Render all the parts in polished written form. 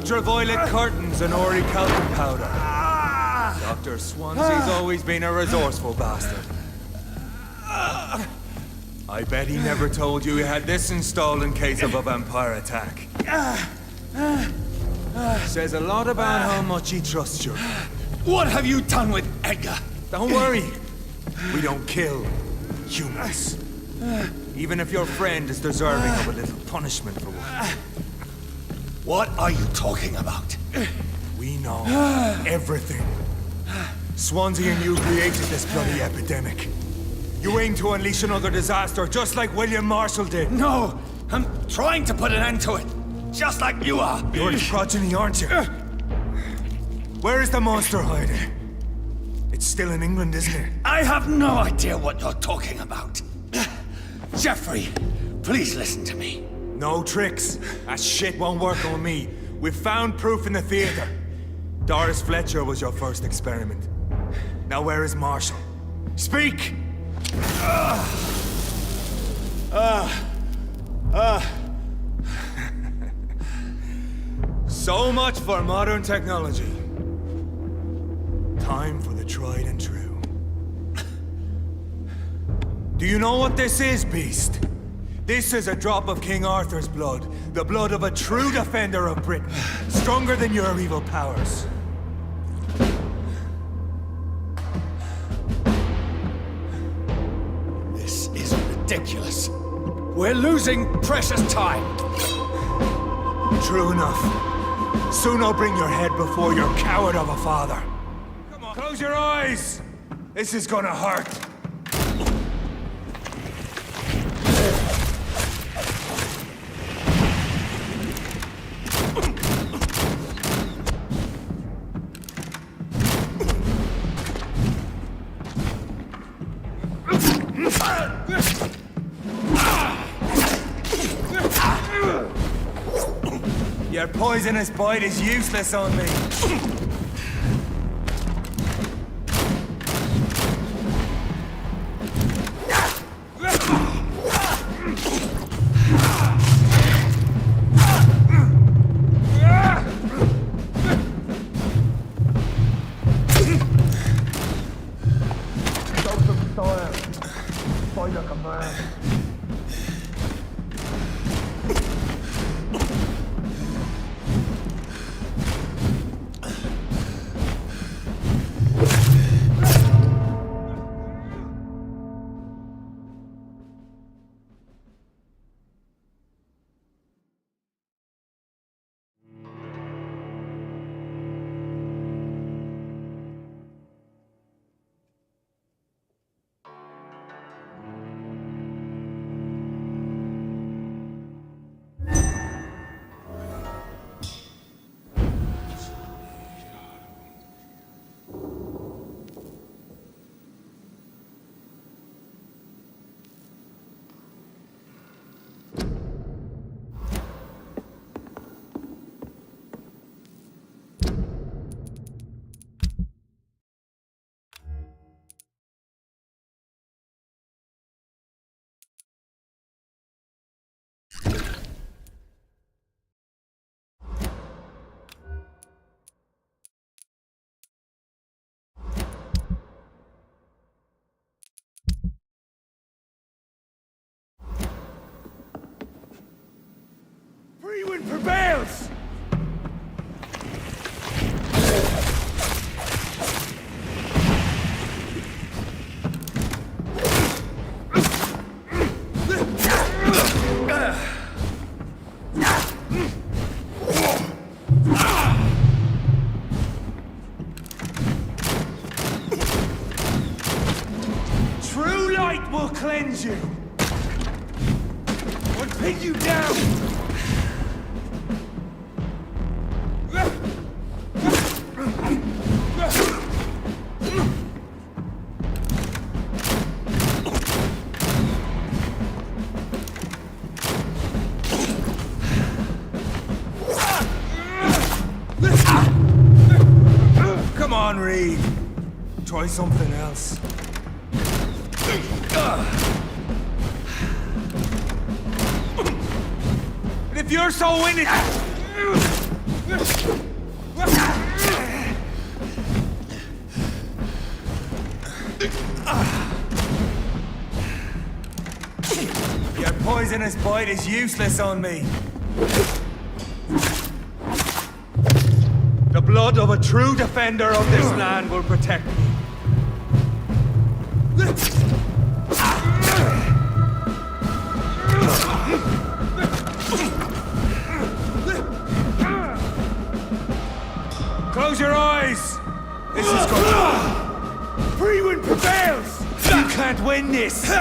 Ultraviolet curtains and orichalcum powder. Dr. Swansea's always been a resourceful bastard. I bet he never told you he had this installed in case of a vampire attack. Says a lot about how much he trusts you. What have you done with Edgar? Don't worry. We don't kill humans. Even if your friend is deserving of a little punishment for one. What are you talking about? We know everything. Swansea and you created this bloody epidemic. You aim to unleash another disaster, just like William Marshall did. No, I'm trying to put an end to it. Just like you are. You're its progeny, aren't you? Where is the monster hiding? It's still in England, isn't it? I have no idea what you're talking about. Jeffrey, please listen to me. No tricks. That shit won't work on me. We've found proof in the theater. Doris Fletcher was your first experiment. Now where is Marshall? Speak! So much for modern technology. Time for the tried and true. Do you know what this is, Beast? This is a drop of King Arthur's blood. The blood of a true defender of Britain. Stronger than your evil powers. This is ridiculous. We're losing precious time. True enough. Soon I'll bring your head before your coward of a father. Come on, close your eyes! This is gonna hurt. Your poisonous bite is useless on me. Show some style. Fight like a man. Freewind prevails! True light will cleanse you! Or pin you down! Come on, Reed. Try something else. And if you're so in it... Your poisonous bite is useless on me. The blood of a true defender of this land will protect me. Close your eyes! This is good. Free wind prevails! You can't win this!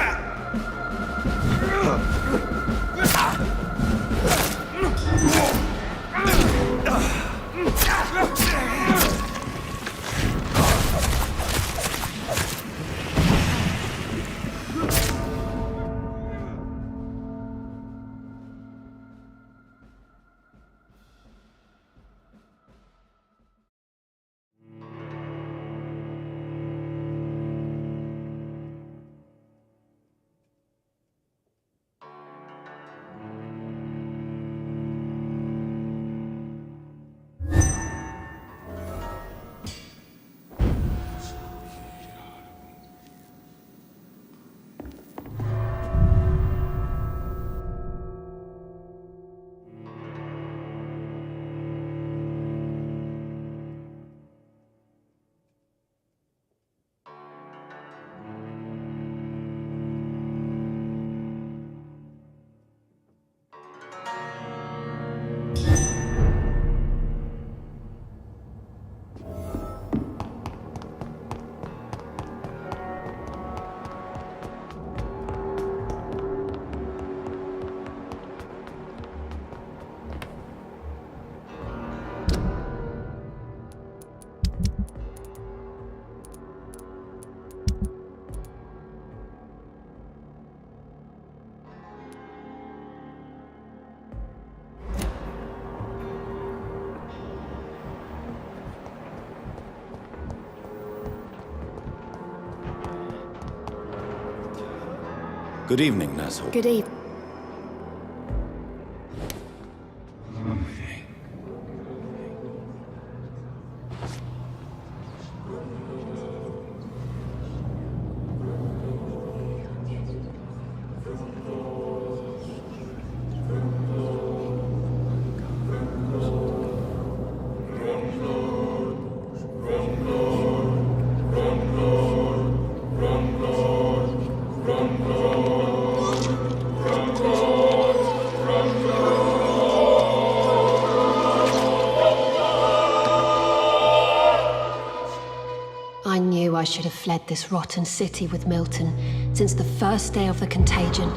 Good evening, Nazhul. Good evening. I knew I should have fled this rotten city with Milton since the first day of the contagion.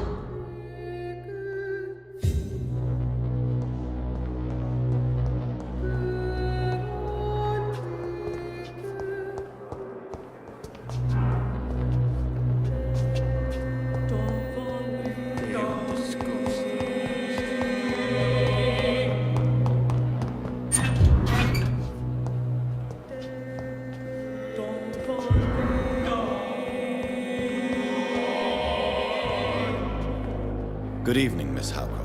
Good evening, Miss Halcroft.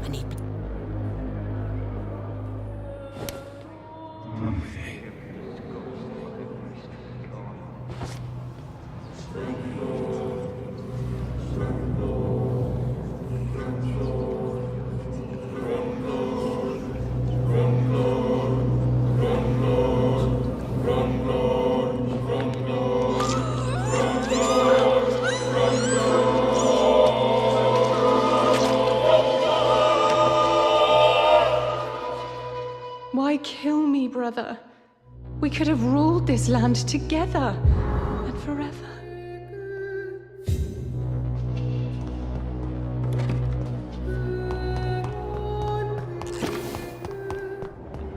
Why kill me, brother? We could have ruled this land together and forever.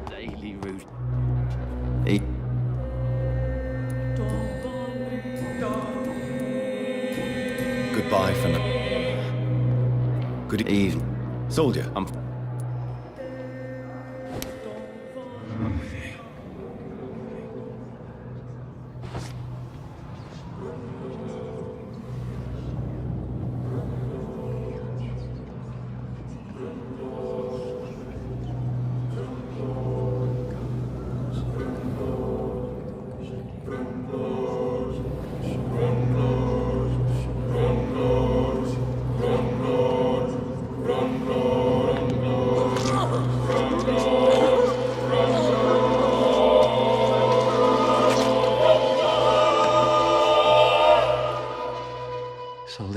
Daily route. Goodbye for now. Good evening. Soldier, I'm...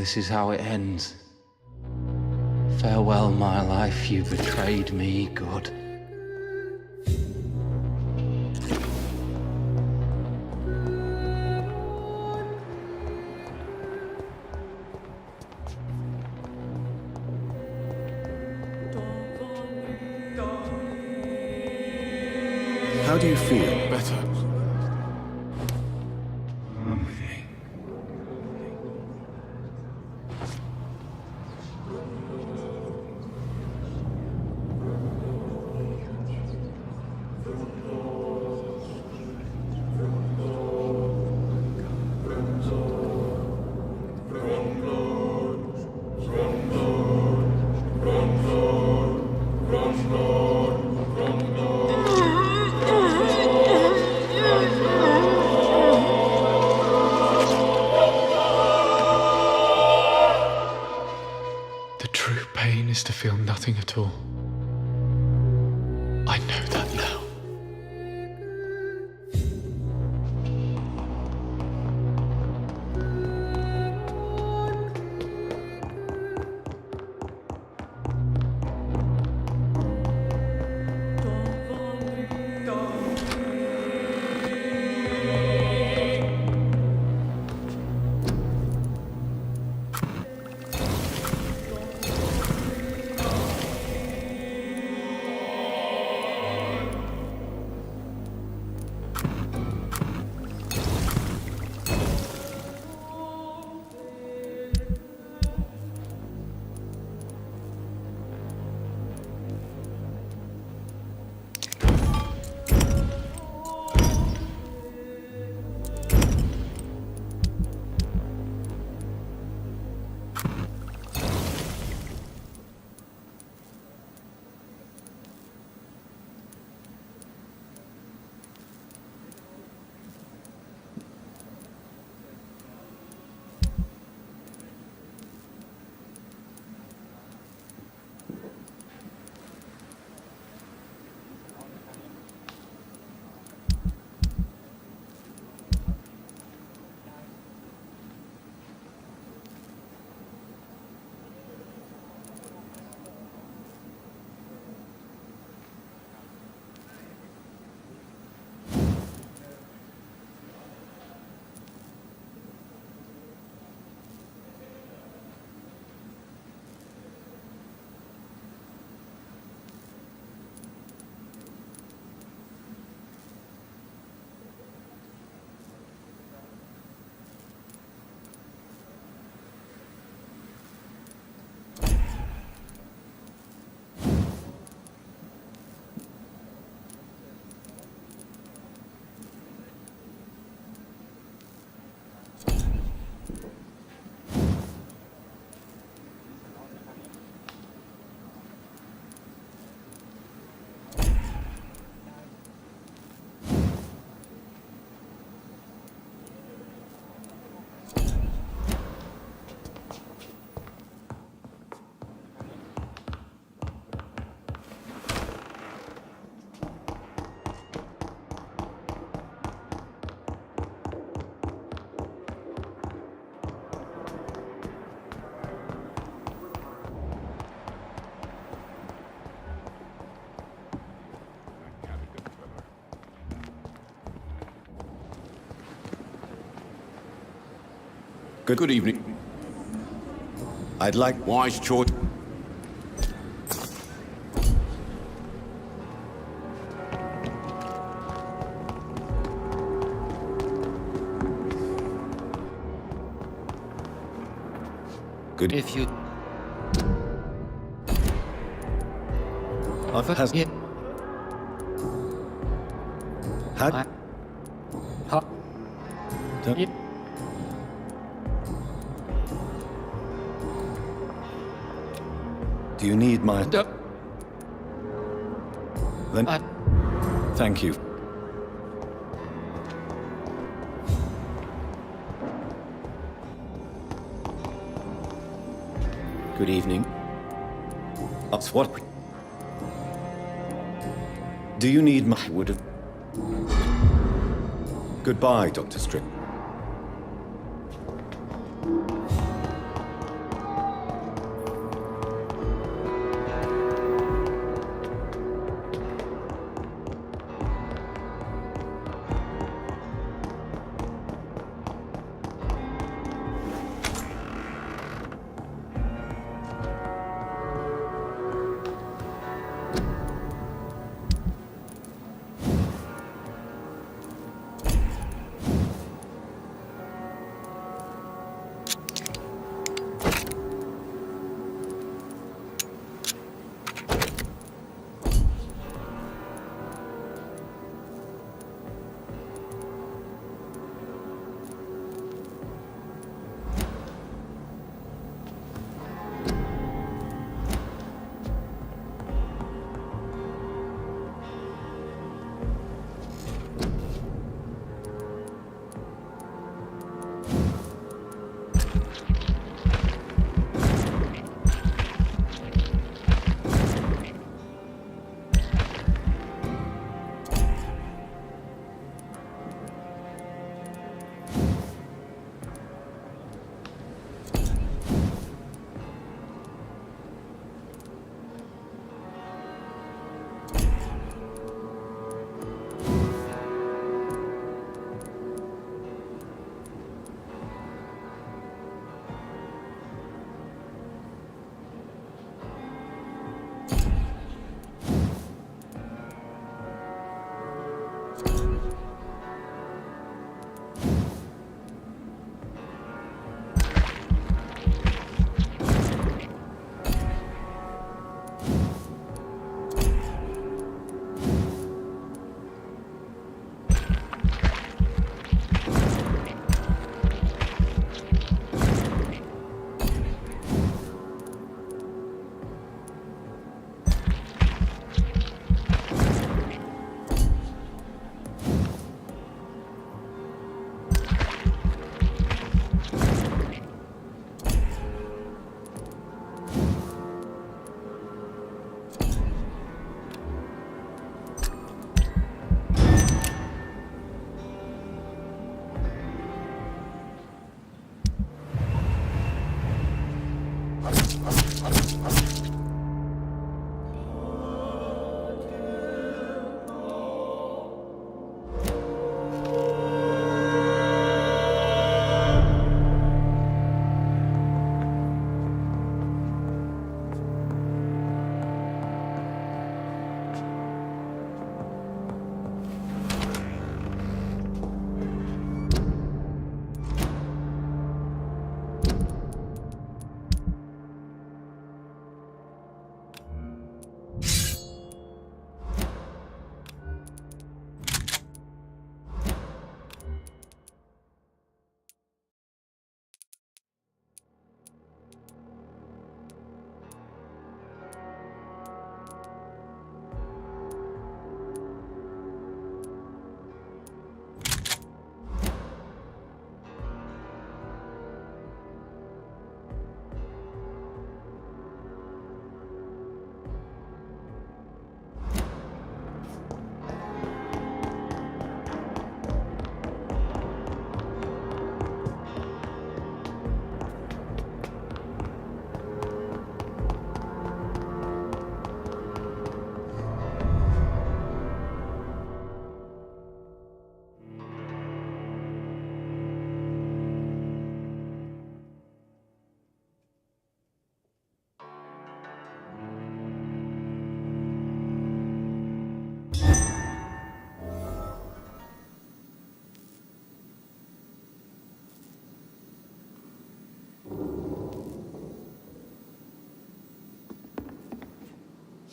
this is how it ends. Farewell, my life, you betrayed me, good. How do you feel? Better. Pain is to feel nothing at all. I know that now. Good evening. I'd like Wise choice. good. If you... Arthur has Yeah. had. Ha... Don't- Yeah. Do you need my? Duh. Then I... thank you. Good evening. That's what? Do you need my? Would have. Goodbye, Dr. Strick.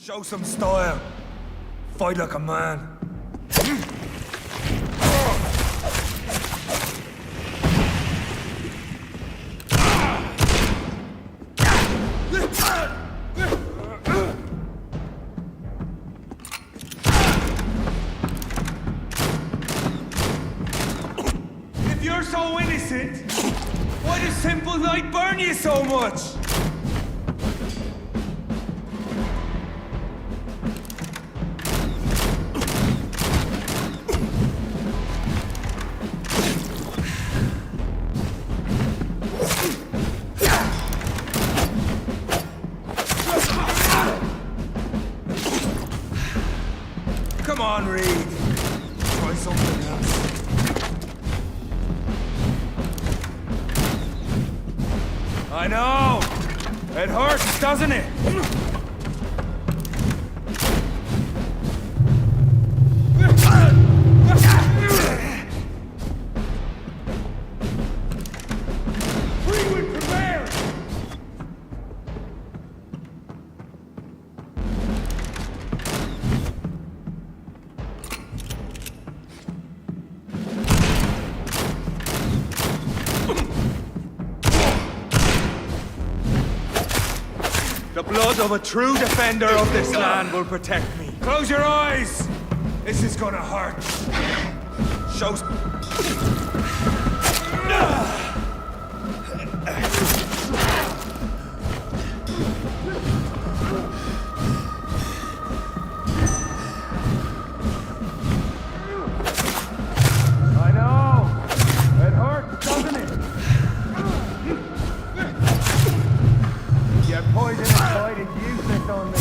Show some style. Fight like a man. If you're so innocent, why does simple light burn you so much? Come on, Reed. Try something else. I know! It hurts, doesn't it? Freewood prepared! The blood of a true defender of this land will protect me. Close your eyes! This is gonna hurt. Show... I know! It hurts, doesn't it? Your poisonous bite is useless on me.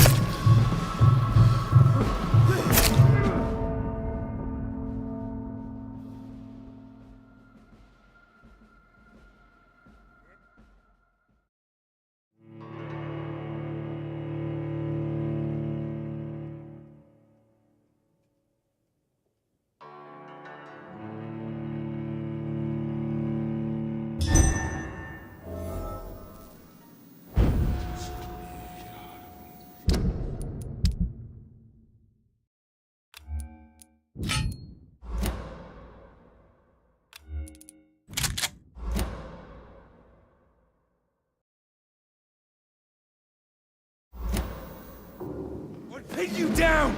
We'll pin you down!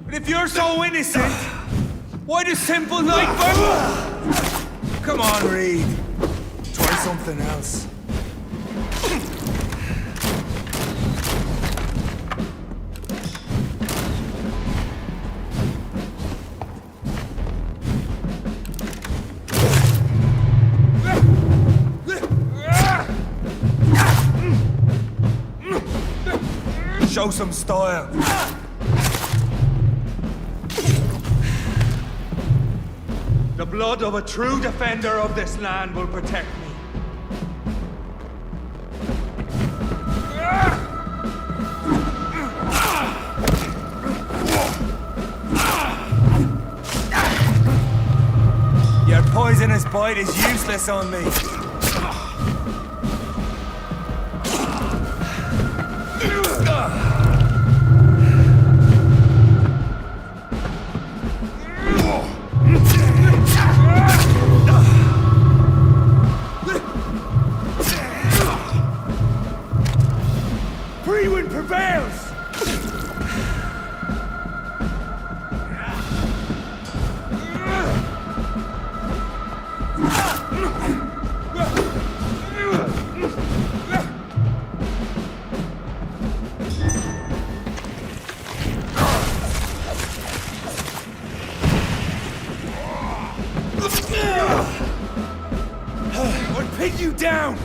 But if you're so innocent, why does simple light burn? Come on, Reed. Try something else. Show some style. The blood of a true defender of this land will protect me. Your poisonous bite is useless on me. Freewood prevails! Or pin you down!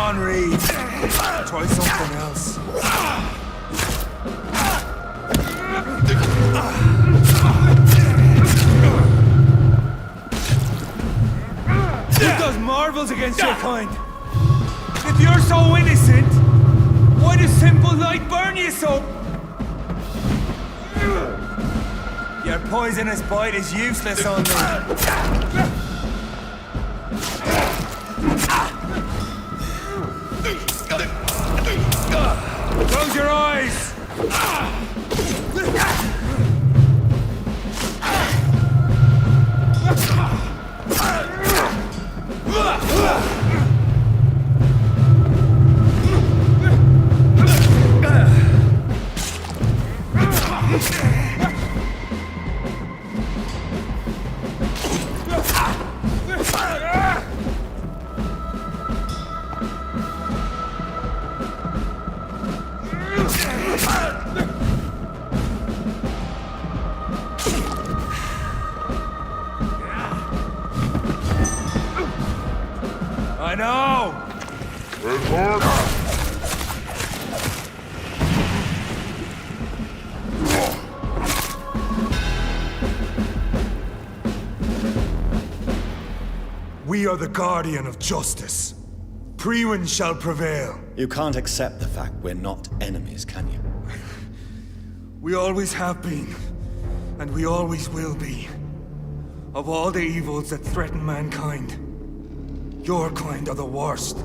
on, Reed. Try something else. It does marvels against your kind. If you're so innocent, why does simple light burn you so? Your poisonous bite is useless on me. Close your eyes! I know! We are the guardian of justice. Priwen shall prevail. You can't accept the fact we're not enemies, can you? We always have been, and we always will be. Of all the evils that threaten mankind, your kind are the worst.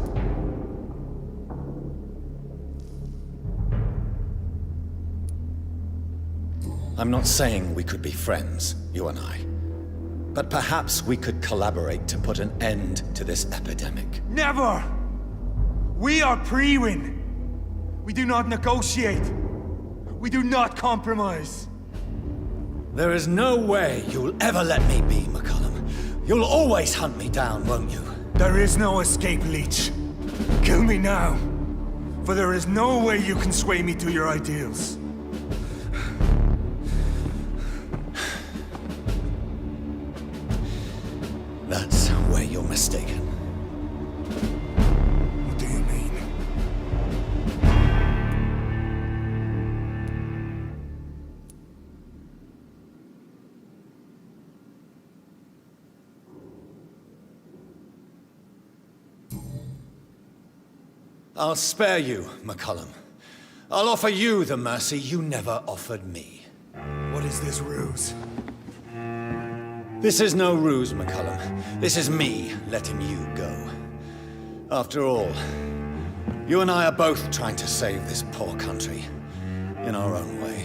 I'm not saying we could be friends, you and I. But perhaps we could collaborate to put an end to this epidemic. Never! We are Priwen. We do not negotiate. We do not compromise. There is no way you'll ever let me be, McCullum. You'll always hunt me down, won't you? There is no escape, Leech. Kill me now. For there is no way you can sway me to your ideals. That's where you're mistaken. What do you mean? I'll spare you, McCullum. I'll offer you the mercy you never offered me. What is this ruse? This is no ruse, McCullum. This is me letting you go. After all, you and I are both trying to save this poor country in our own way.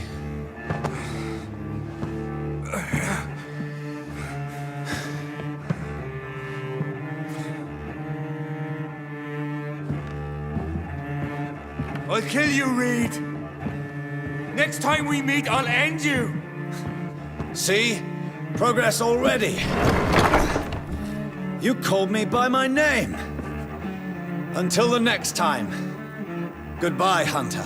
I'll kill you, Reed. Next time we meet, I'll end you. See? Progress already. You called me by my name. Until the next time. Goodbye, Hunter.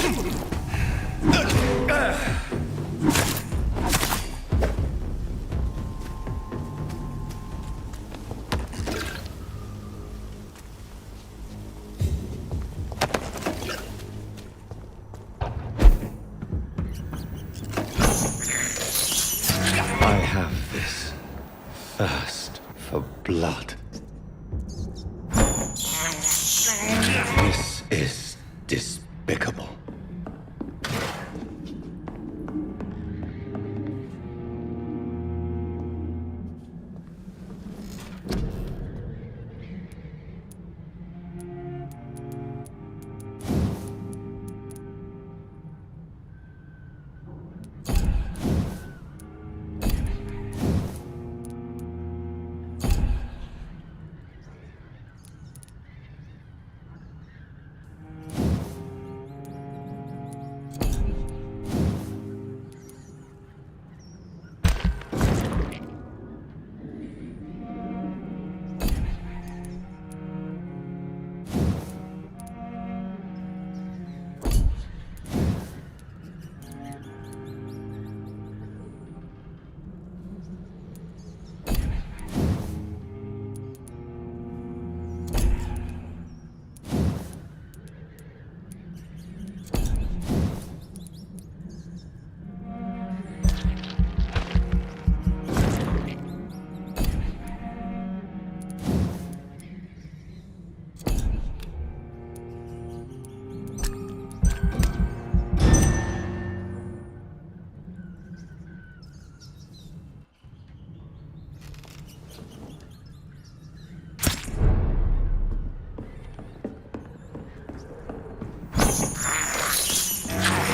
I have this thirst for blood. This is despicable.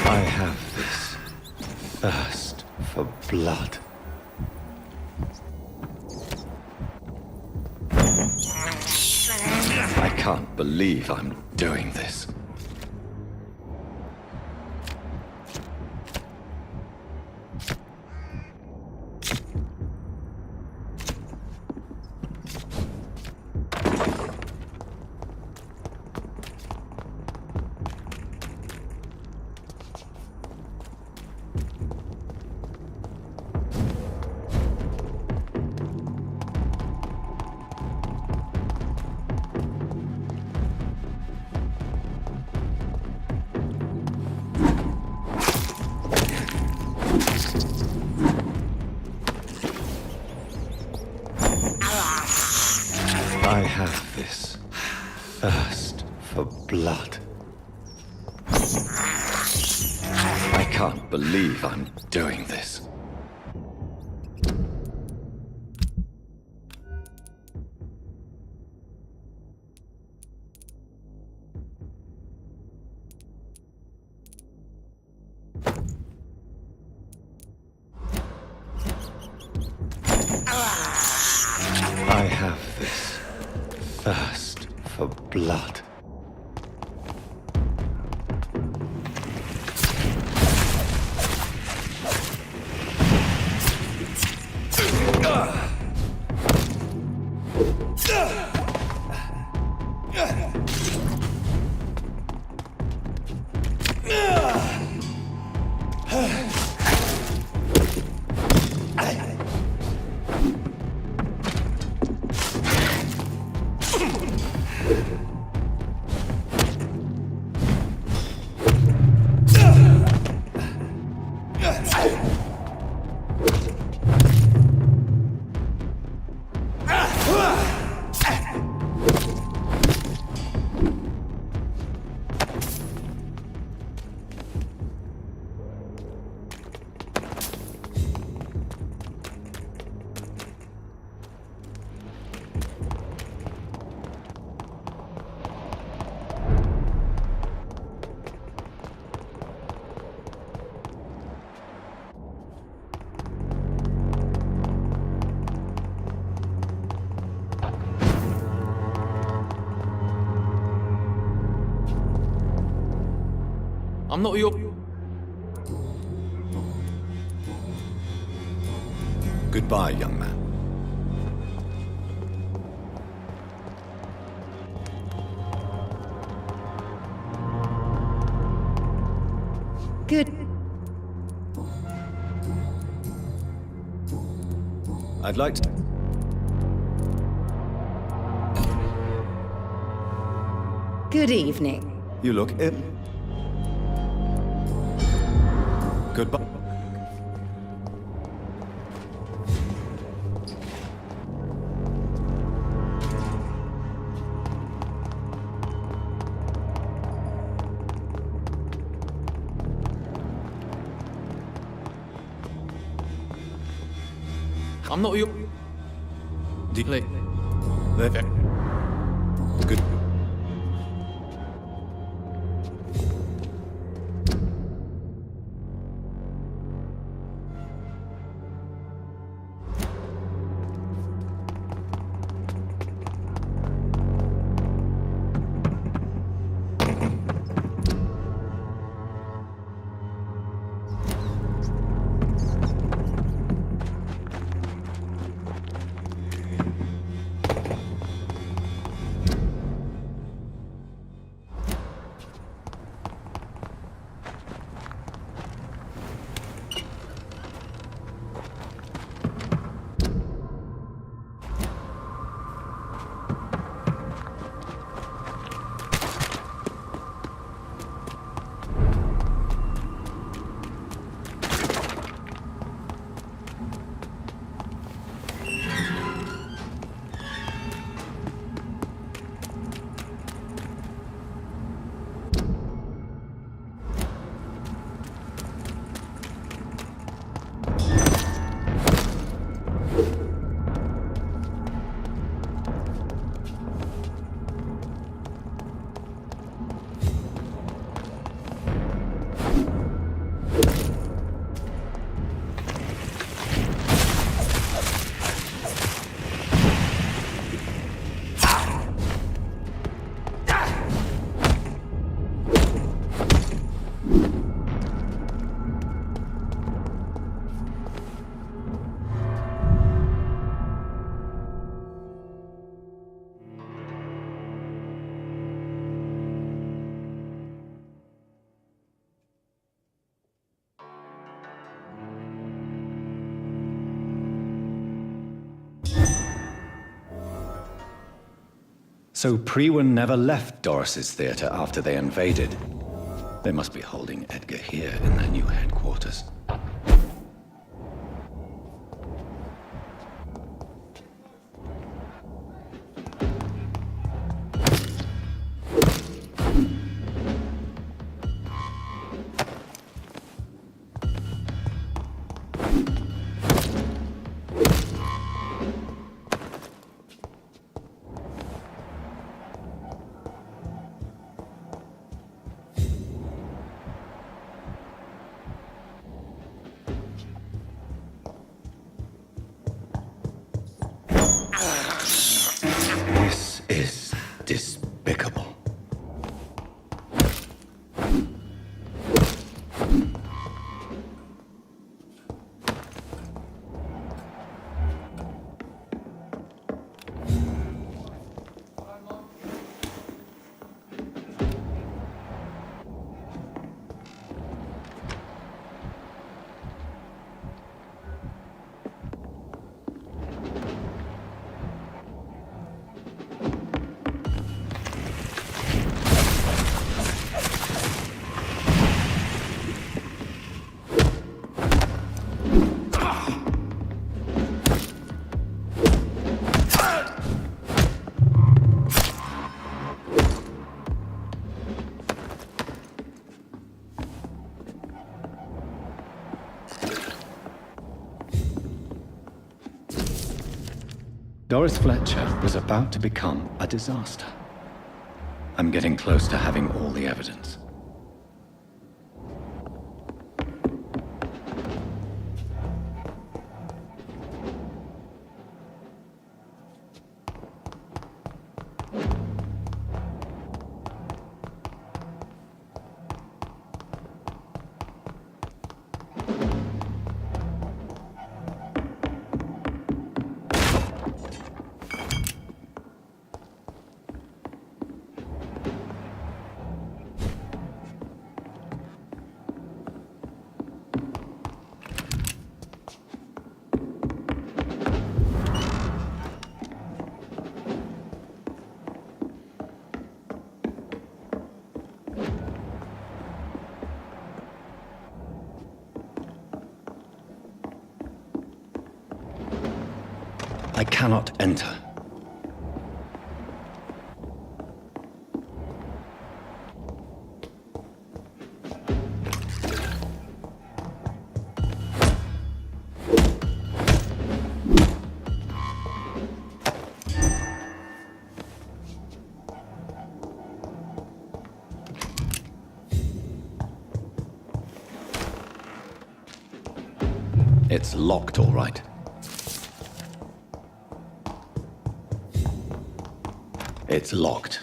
I have this thirst for blood. I can't believe I'm doing this. I have this thirst for blood. I can't believe I'm doing this. I have this thirst for blood. I'm not your... Goodbye, young man. Good. I'd like to... Good evening. You look ill. Goodbye. I'm not your... Deeply. There. Good. So Priwen never left Doris's theater after they invaded. They must be holding Edgar here in their new headquarters. This is despicable. Doris Fletcher was about to become a disaster. I'm getting close to having all the evidence. I cannot enter. It's locked, all right. It's locked.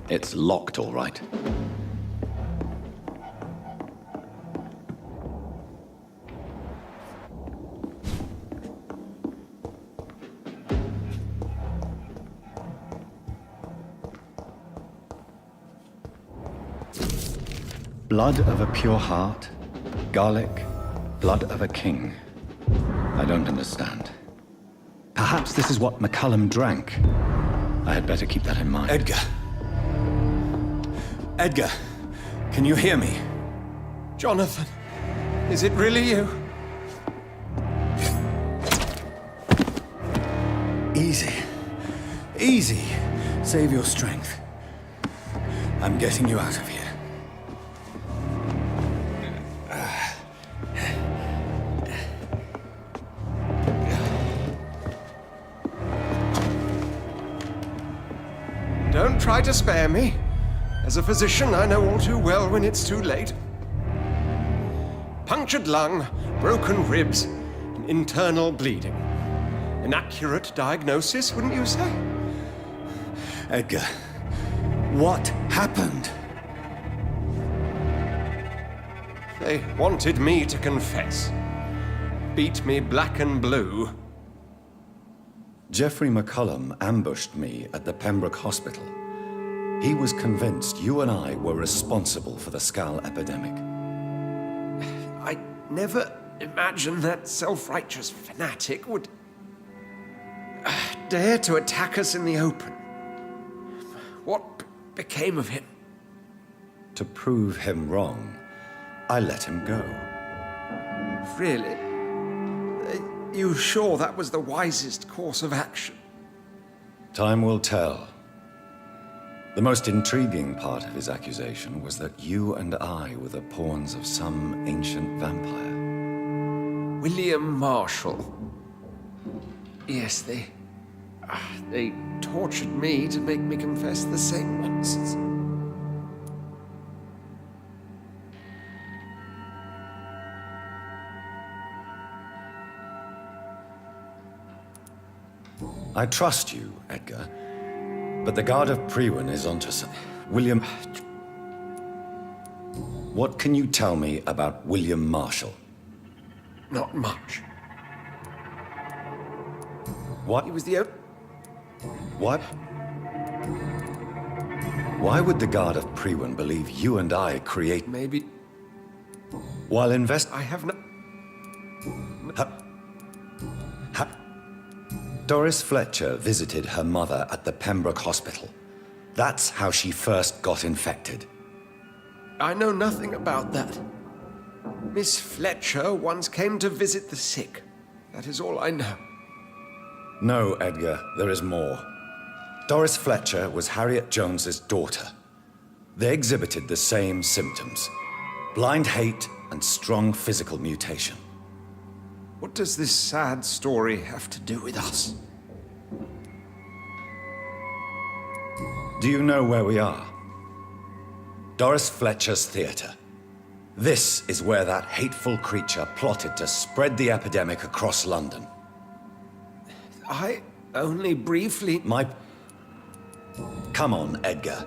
It's locked, all right. Blood of a pure heart, garlic, blood of a king. I don't understand. Perhaps this is what McCullum drank. I had better keep that in mind. Edgar. Edgar, can you hear me? Jonathan, is it really you? Easy. Easy. Save your strength. I'm getting you out of here. Don't try to spare me. As a physician, I know all too well when it's too late. Punctured lung, broken ribs, and internal bleeding. An accurate diagnosis, wouldn't you say? Edgar, what happened? They wanted me to confess. Beat me black and blue. Jeffrey McCullum ambushed me at the Pembroke Hospital. He was convinced you and I were responsible for the Skal epidemic. I never imagined that self-righteous fanatic would dare to attack us in the open. What became of him? To prove him wrong, I let him go. Really? Are you sure that was the wisest course of action? Time will tell. The most intriguing part of his accusation was that you and I were the pawns of some ancient vampire. William Marshall. Yes, they tortured me to make me confess the same nonsense. I trust you, Edgar. But the Guard of Priwen is onto some... William... What can you tell me about William Marshall? Not much. What? He was the What? Why would the Guard of Priwen believe you and I create... Maybe While I have no... Doris Fletcher visited her mother at the Pembroke Hospital. That's how she first got infected. I know nothing about that. Miss Fletcher once came to visit the sick. That is all I know. No, Edgar, there is more. Doris Fletcher was Harriet Jones's daughter. They exhibited the same symptoms: blind hate and strong physical mutation. What does this sad story have to do with us? Do you know where we are? Doris Fletcher's theater. This is where that hateful creature plotted to spread the epidemic across London. I only briefly... Come on, Edgar.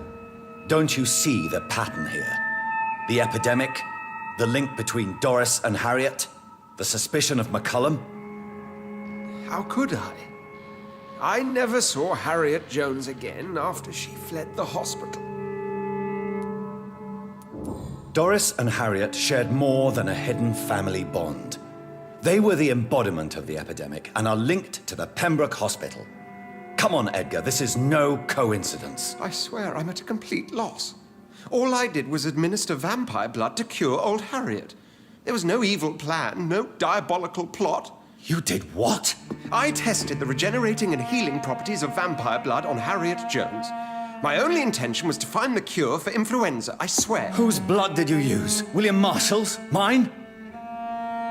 Don't you see the pattern here? The epidemic, the link between Doris and Harriet, the suspicion of McCullum? How could I? I never saw Harriet Jones again after she fled the hospital. Doris and Harriet shared more than a hidden family bond. They were the embodiment of the epidemic and are linked to the Pembroke Hospital. Come on, Edgar, this is no coincidence. I swear I'm at a complete loss. All I did was administer vampire blood to cure old Harriet. There was no evil plan, no diabolical plot. You did what? I tested the regenerating and healing properties of vampire blood on Harriet Jones. My only intention was to find the cure for influenza, I swear. Whose blood did you use? William Marshall's? Mine?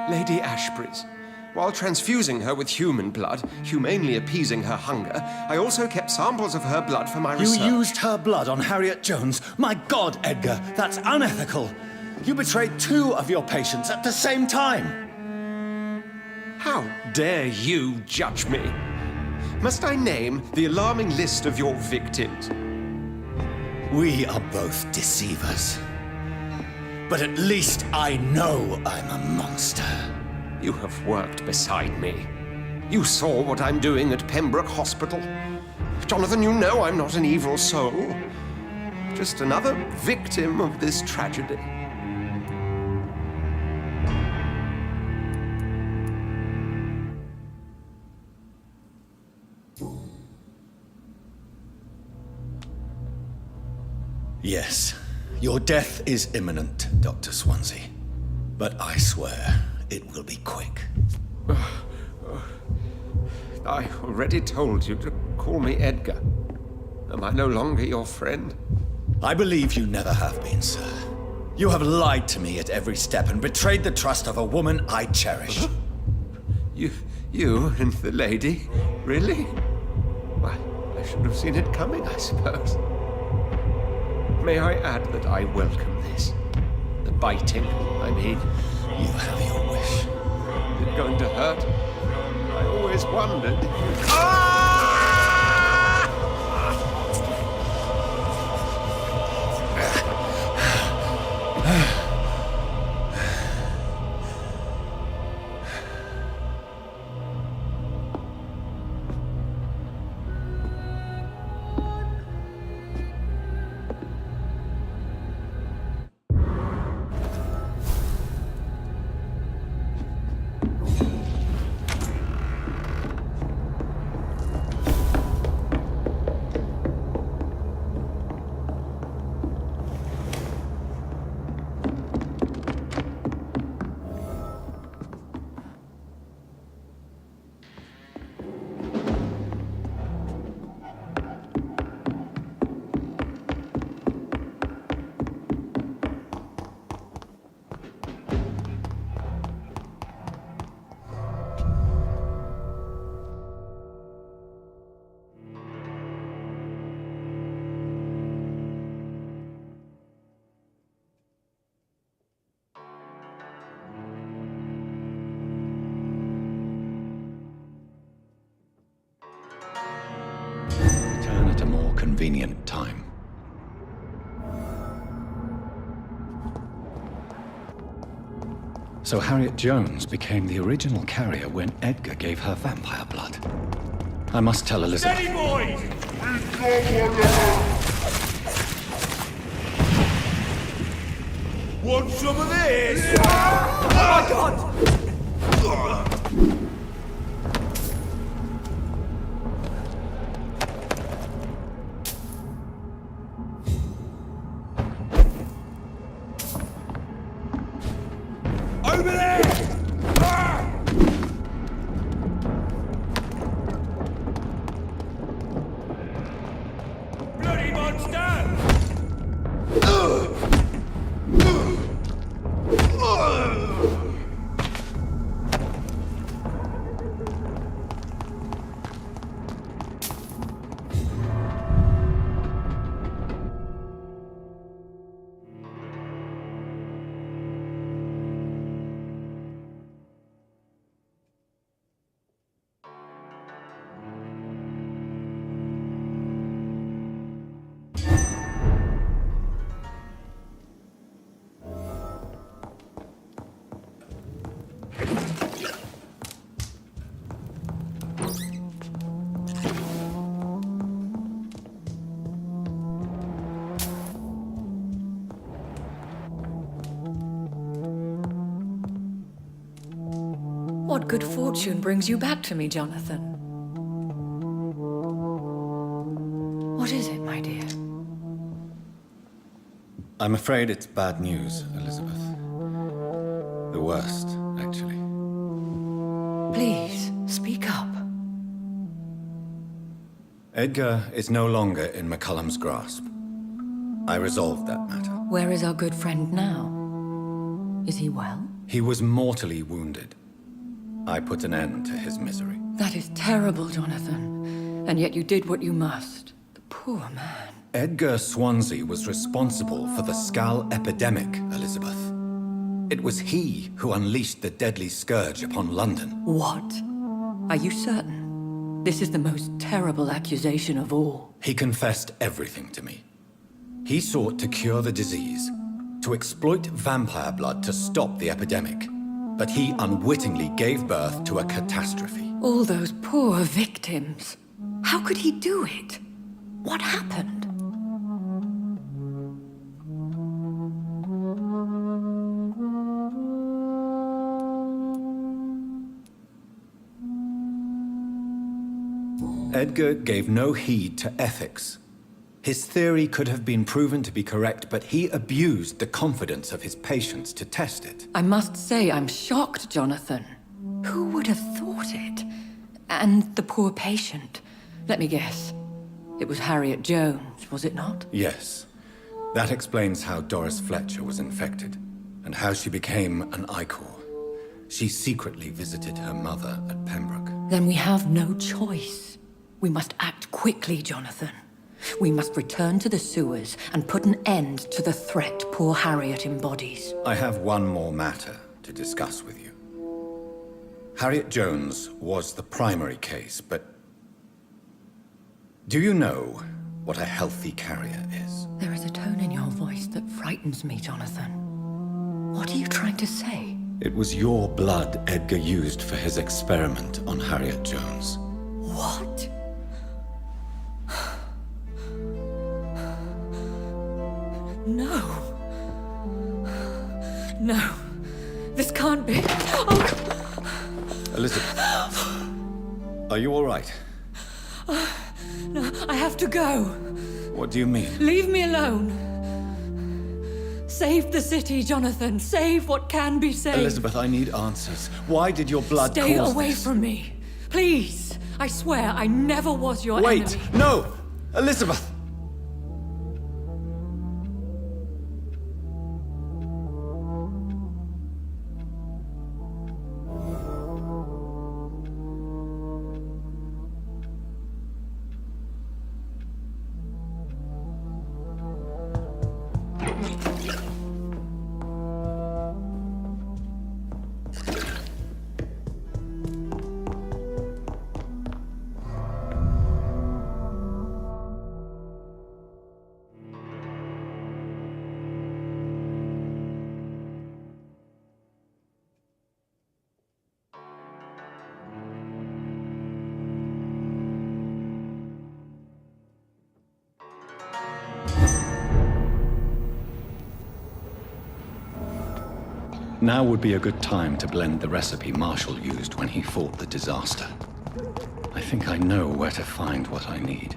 Lady Ashbury's. While transfusing her with human blood, humanely appeasing her hunger, I also kept samples of her blood for my research. You used her blood on Harriet Jones? My God, Edgar, that's unethical. You betrayed 2 of your patients at the same time. How dare you judge me? Must I name the alarming list of your victims? We are both deceivers. But at least I know I'm a monster. You have worked beside me. You saw what I'm doing at Pembroke Hospital. Jonathan, you know I'm not an evil soul. Just another victim of this tragedy. Yes, your death is imminent, Dr. Swansea. But I swear, it will be quick. I already told you to call me Edgar. Am I no longer your friend? I believe you never have been, sir. You have lied to me at every step and betrayed the trust of a woman I cherish. You and the lady? Really? Why, I should have seen it coming, I suppose. May I add that I welcome this? The biting, I mean. You have your wish. Is it going to hurt? I always wondered. Convenient time. So Harriet Jones became the original carrier when Edgar gave her vampire blood. I must tell Elizabeth. Steady, boys! Want some of this? Oh my God! Over there! Bloody monster! What good fortune brings you back to me, Jonathan? I'm afraid it's bad news, Elizabeth. The worst, actually. Please, speak up. Edgar is no longer in McCullum's grasp. I resolved that matter. Where is our good friend now? Is he well? He was mortally wounded. I put an end to his misery. That is terrible, Jonathan. And yet you did what you must. The poor man. Edgar Swansea was responsible for the Skal epidemic, Elizabeth. It was he who unleashed the deadly scourge upon London. What? Are you certain? This is the most terrible accusation of all. He confessed everything to me. He sought to cure the disease, to exploit vampire blood to stop the epidemic. But he unwittingly gave birth to a catastrophe. All those poor victims. How could he do it? What happened? Edgar gave no heed to ethics. His theory could have been proven to be correct, but he abused the confidence of his patients to test it. I must say I'm shocked, Jonathan. Who would have thought it? And the poor patient. Let me guess. It was Harriet Jones, was it not? Yes. That explains how Doris Fletcher was infected, and how she became an Ichor. She secretly visited her mother at Pembroke. Then we have no choice. We must act quickly, Jonathan. We must return to the sewers and put an end to the threat poor Harriet embodies. I have one more matter to discuss with you. Harriet Jones was the primary case, but... do you know what a healthy carrier is? There is a tone in your voice that frightens me, Jonathan. What are you trying to say? It was your blood Edgar used for his experiment on Harriet Jones. What? No. No. This can't be. Oh. Elizabeth, are you all right? No, I have to go. What do you mean? Leave me alone. Save the city, Jonathan. Save what can be saved. Elizabeth, I need answers. Why did your blood Stay cause away this? from me. Please. I swear I never was your enemy. Wait! No! Elizabeth! Now would be a good time to blend the recipe Marshall used when he fought the disaster. I think I know where to find what I need.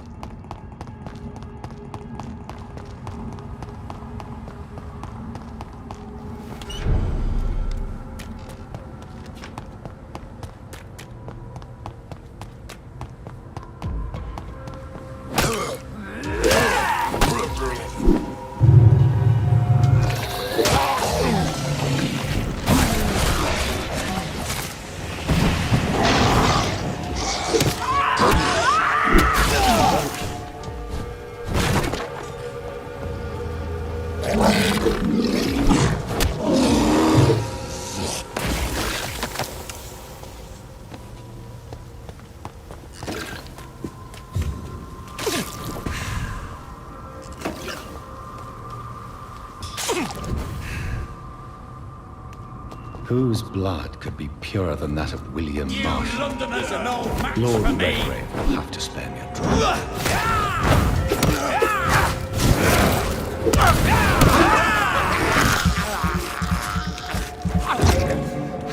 Whose blood could be purer than that of William Marshall? Londoners are no match Lord for me. Redgrave will have to spare me a drop.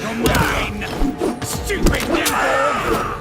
You're mine, stupid newborn!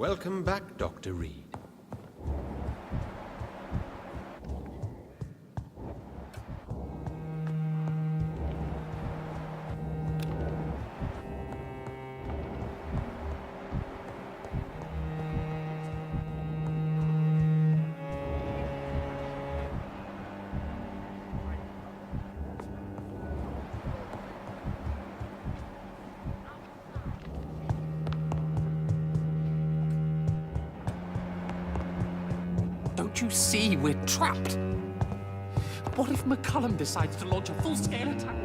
Welcome back, Dr. Reed. Don't you see we're trapped? What if McCullum decides to launch a full-scale attack?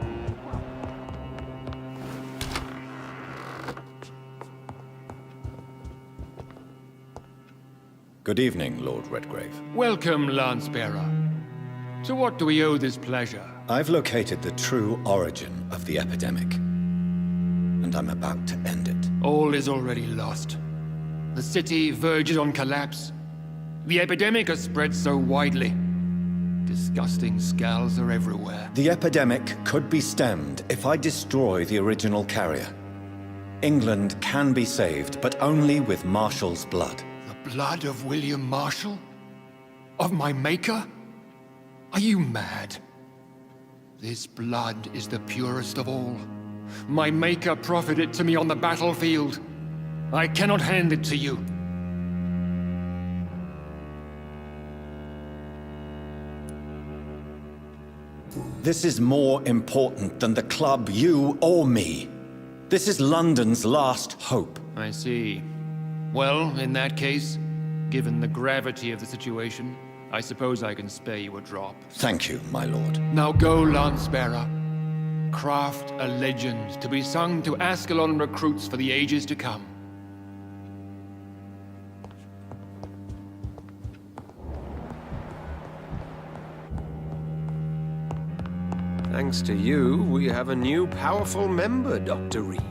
Good evening, Lord Redgrave. Welcome, Lance-Bearer. To what do we owe this pleasure? I've located the true origin of the epidemic, and I'm about to end it. All is already lost. The city verges on collapse. The epidemic has spread so widely. Disgusting skulls are everywhere. The epidemic could be stemmed if I destroy the original carrier. England can be saved, but only with Marshall's blood. The blood of William Marshall? Of my maker? Are you mad? This blood is the purest of all. My maker proffered it to me on the battlefield. I cannot hand it to you. This is more important than the club, you or me. This is London's last hope. I see. Well, in that case, given the gravity of the situation, I suppose I can spare you a drop. Thank you, my lord. Now go, Lance-Bearer. Craft a legend to be sung to Ascalon recruits for the ages to come. Thanks to you, we have a new powerful member, Dr. Reed.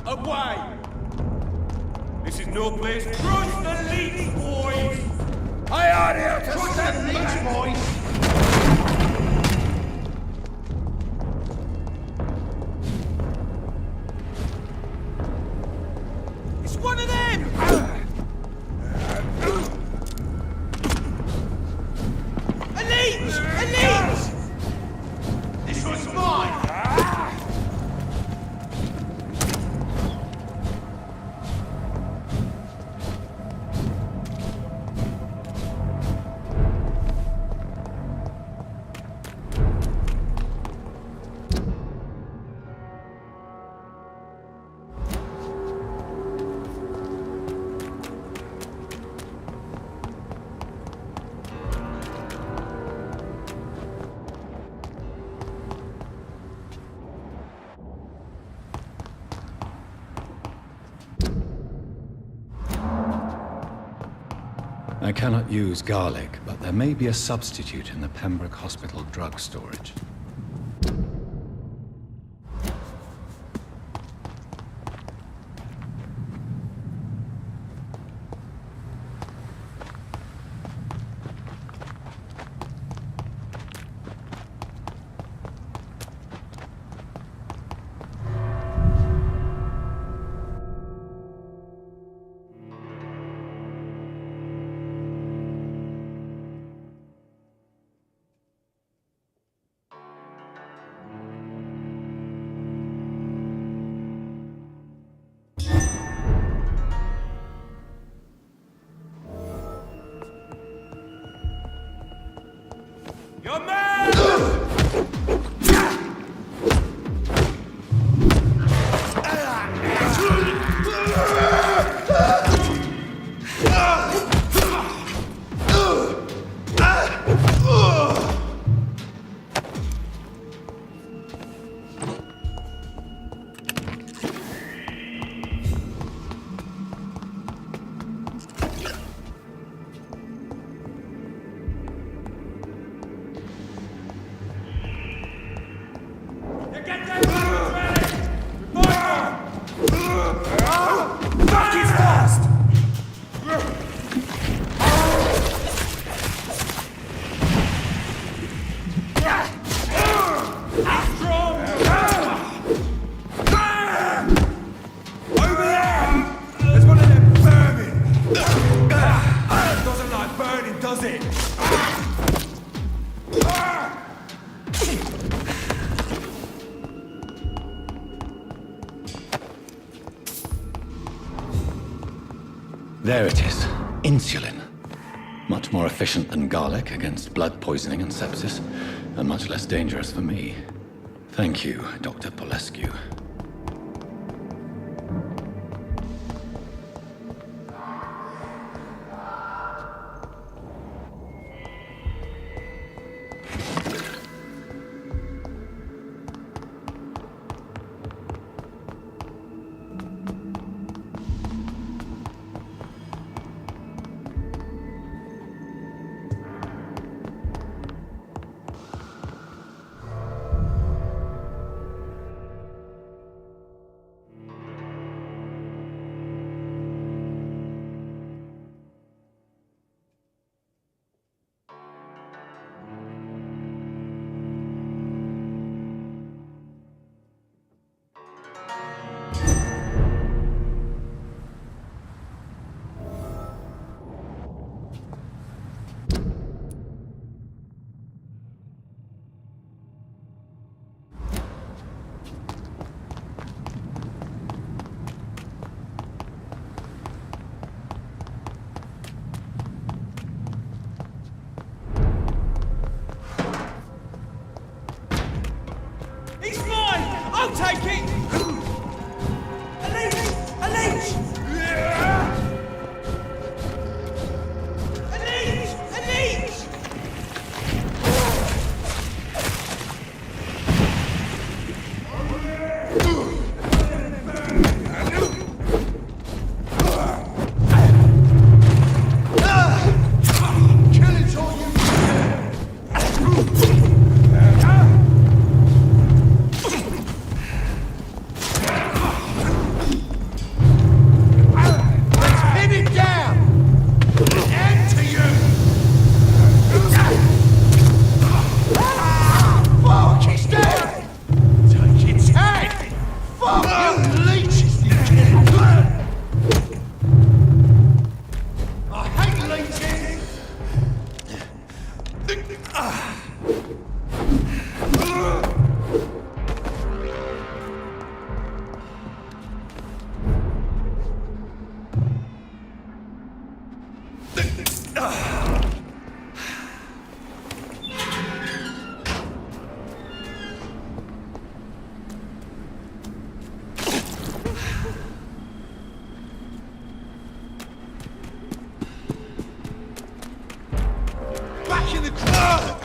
Away! This is no place. Trust the leech, boys! I are here to trust the leech, boys! It's one of them! A leech! A leech! This one's mine! I cannot use garlic, but there may be a substitute in the Pembroke Hospital drug storage. Your man! There it is. Insulin. Much more efficient than garlic against blood poisoning and sepsis, and much less dangerous for me. Thank you, Dr. Polescu. I'll take it! A leech! A leech! A leech! A leech! Kill it all, you... Back in the crowd!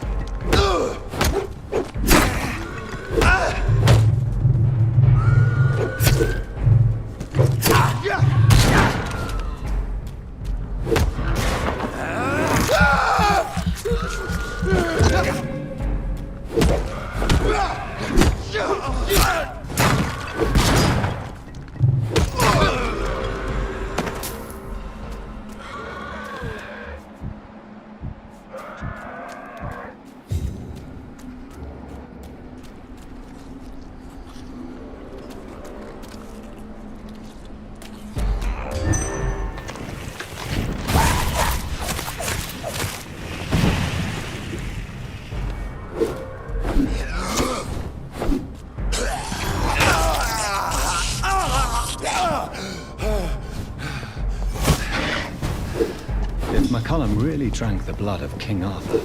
If McCullum really drank the blood of King Arthur,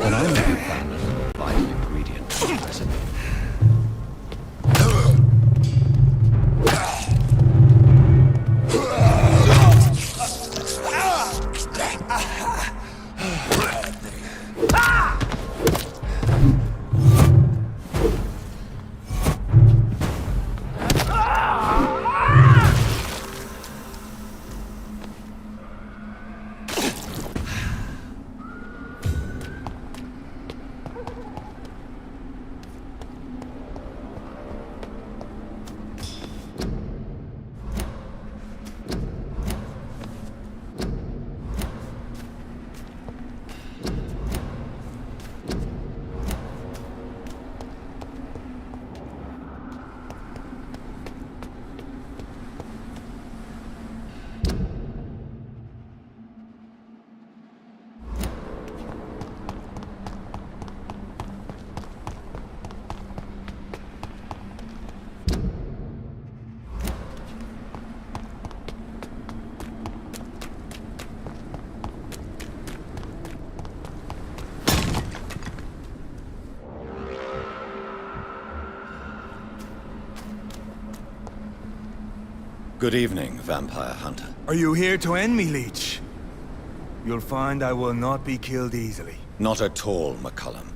then I may have found a vital ingredient to the recipe. Good evening, vampire hunter. Are you here to end me, Leech? You'll find I will not be killed easily. Not at all, McCullum.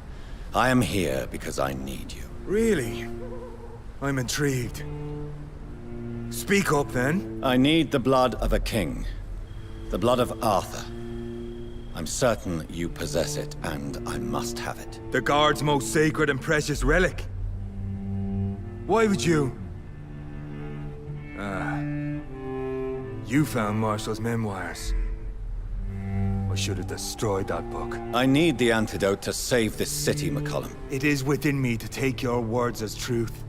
I am here because I need you. Really? I'm intrigued. Speak up, then. I need the blood of a king. The blood of Arthur. I'm certain you possess it, and I must have it. The Guard's most sacred and precious relic. Why would you? You found Marshall's memoirs. I should have destroyed that book. I need the antidote to save this city, McCullum. It is within me to take your words as truth.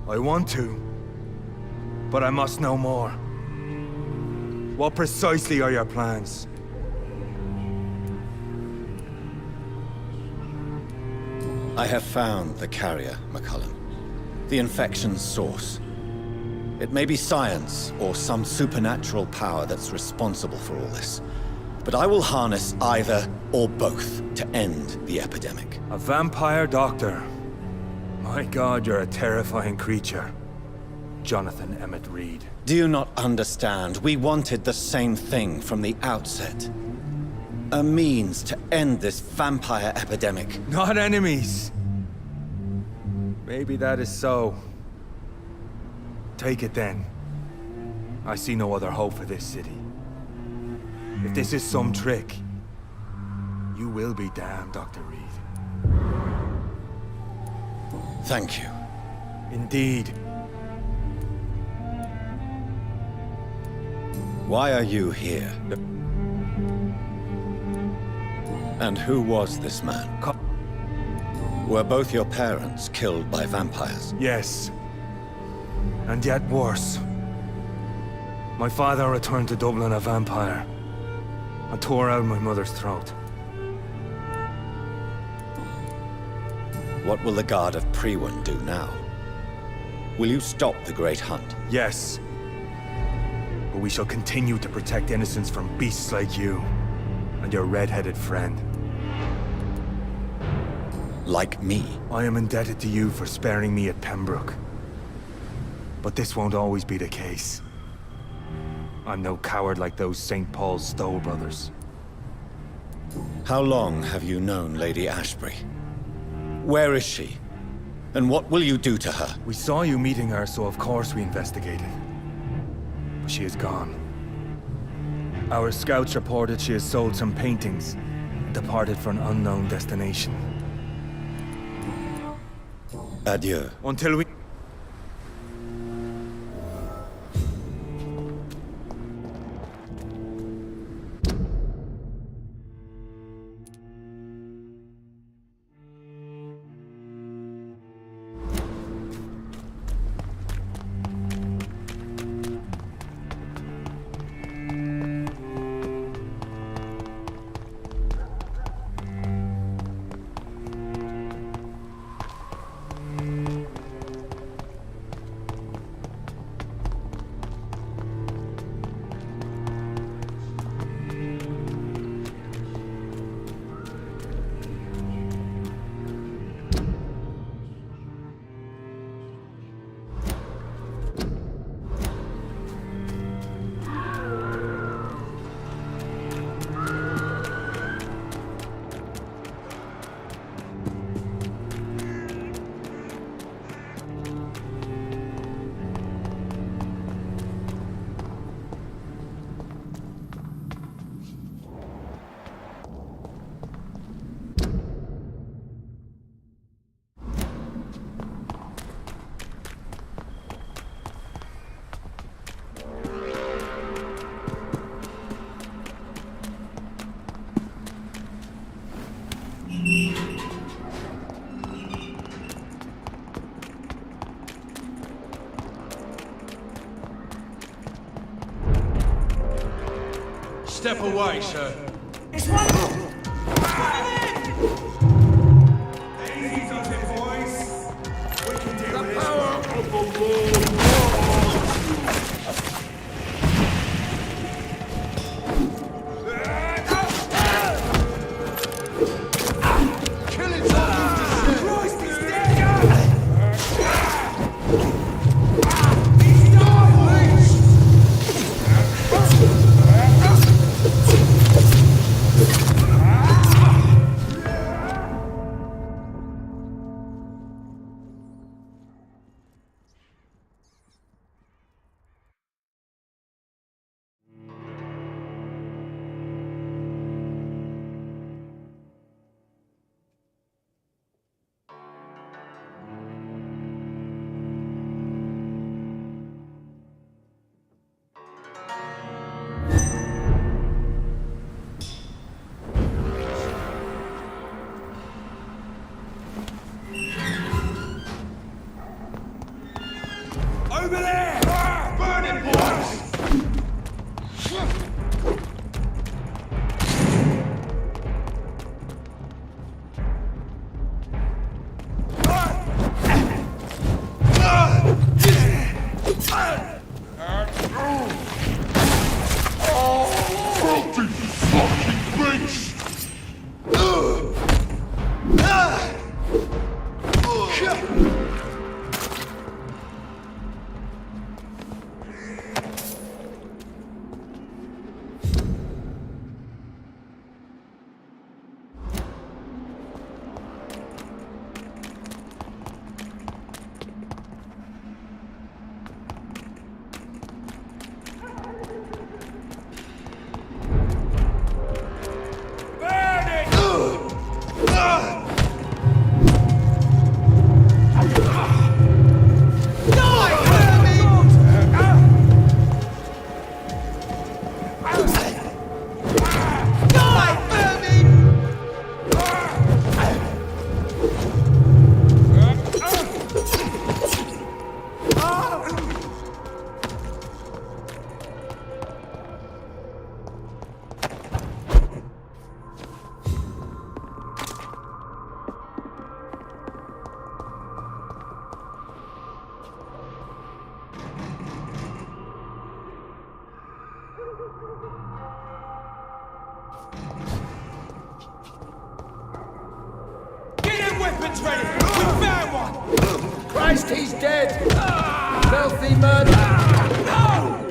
I want to, but I must know more. What precisely are your plans? I have found the carrier, McCullum. The infection's source. It may be science or some supernatural power that's responsible for all this. But I will harness either or both to end the epidemic. A vampire doctor. My God, you're a terrifying creature. Jonathan Emmett Reed. Do you not understand? We wanted the same thing from the outset. A means to end this vampire epidemic. Not enemies. Maybe that is so. Take it then. I see no other hope for this city. If this is some trick, you will be damned, Dr. Reed. Thank you. Indeed. Why are you here? And who was this man? Were both your parents killed by vampires? Yes. And yet worse. My father returned to Dublin a vampire and tore out my mother's throat. What will the Guard of Priwen do now? Will you stop the Great Hunt? Yes. But we shall continue to protect innocents from beasts like you and your red-headed friend. Like me? I am indebted to you for sparing me at Pembroke. But this won't always be the case. I'm no coward like those St. Paul's Stowe brothers. How long have you known Lady Ashbury? Where is she? And what will you do to her? We saw you meeting her, so of course we investigated. But she is gone. Our scouts reported she has sold some paintings and departed for an unknown destination. Adieu. Until we... step away, sir. It's one of them! Easy does it, boys. We can deal with this. Power of the Lord! Over there! Burn it, boys! Filthy fucking beast! Get them weapons ready! We found one! Christ, he's dead! Filthy murderer! No!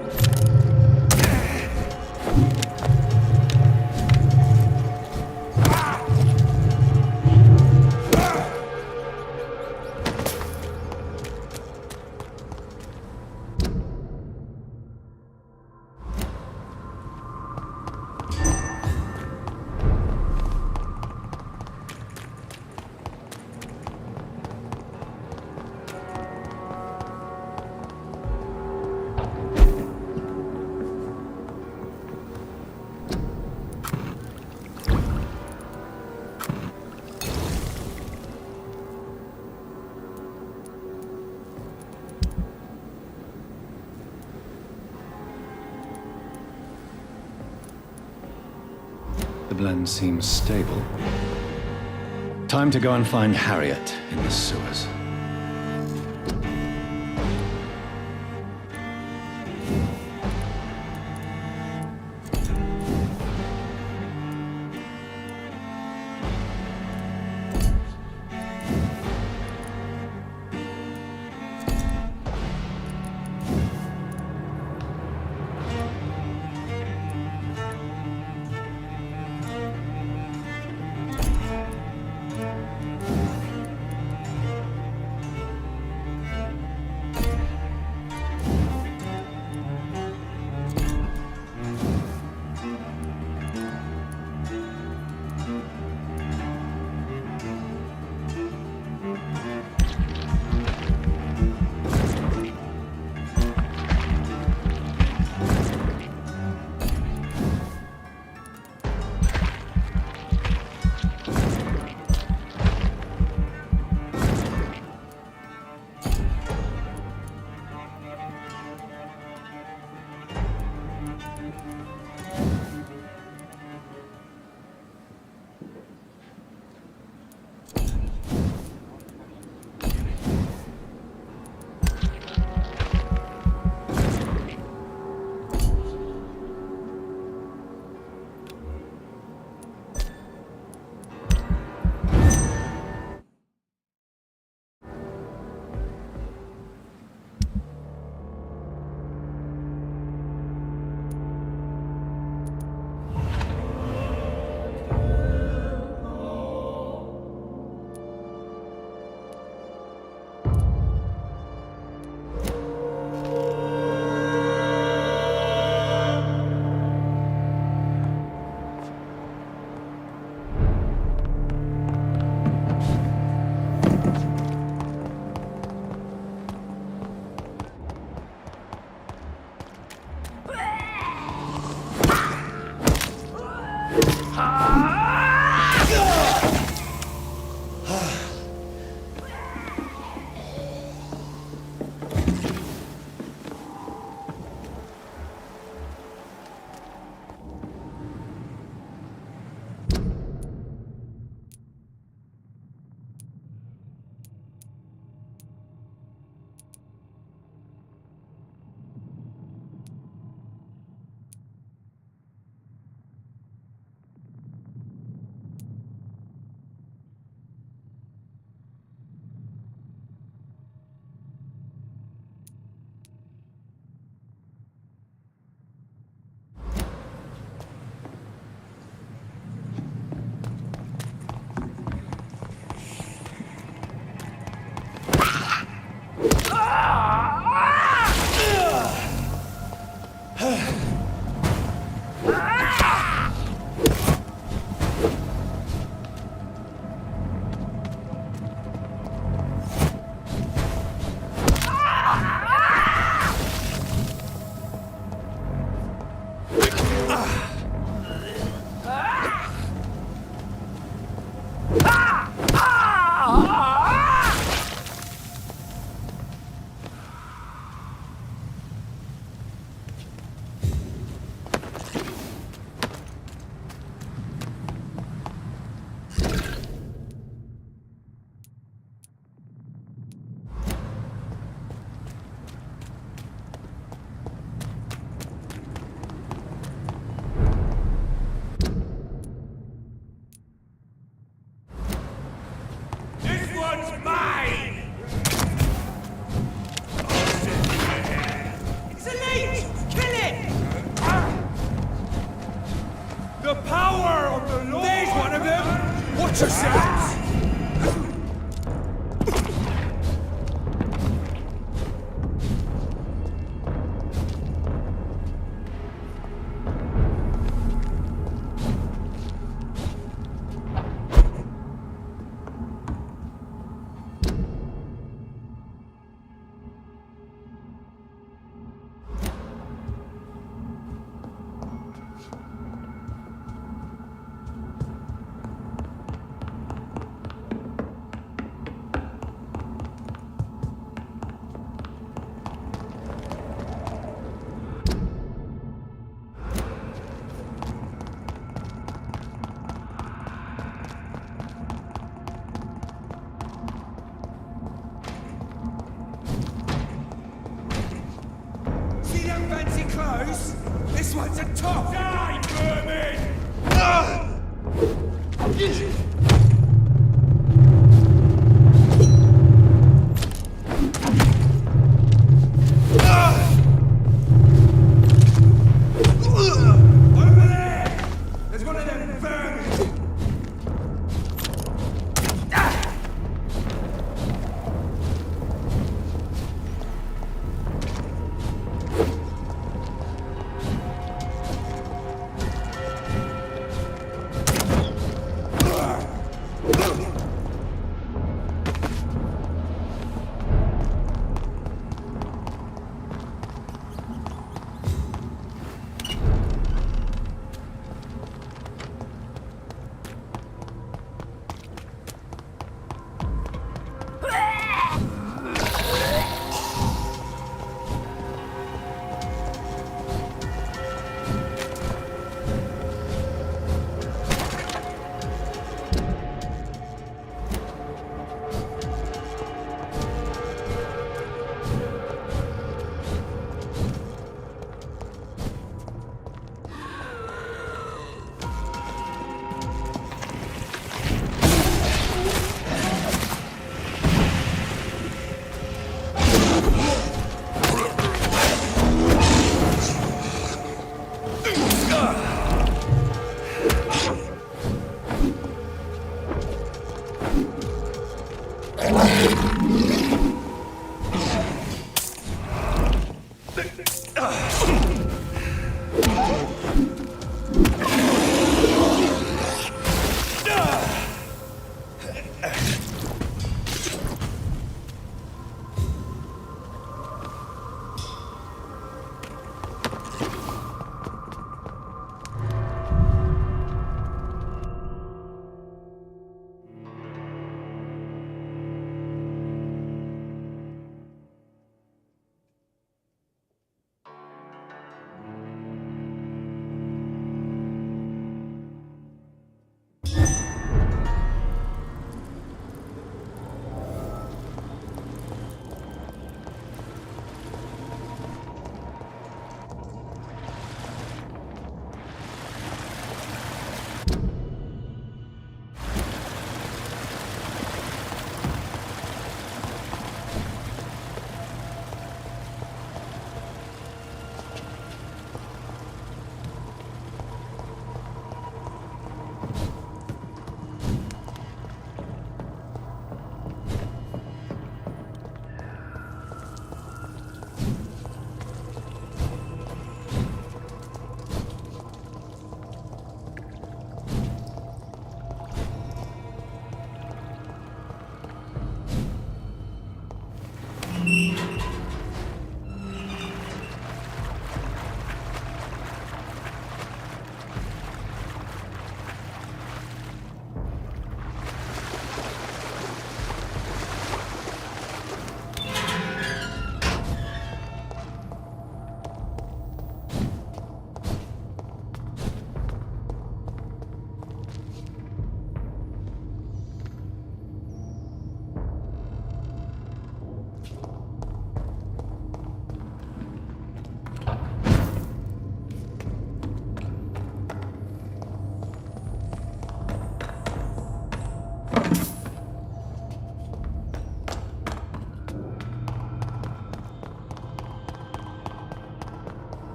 The blend seems stable. Time to go and find Harriet in the sewers. Watch yourselves! See them fancy clothes? This one's a top! Die, vermin! Over there! There's one of them vermin!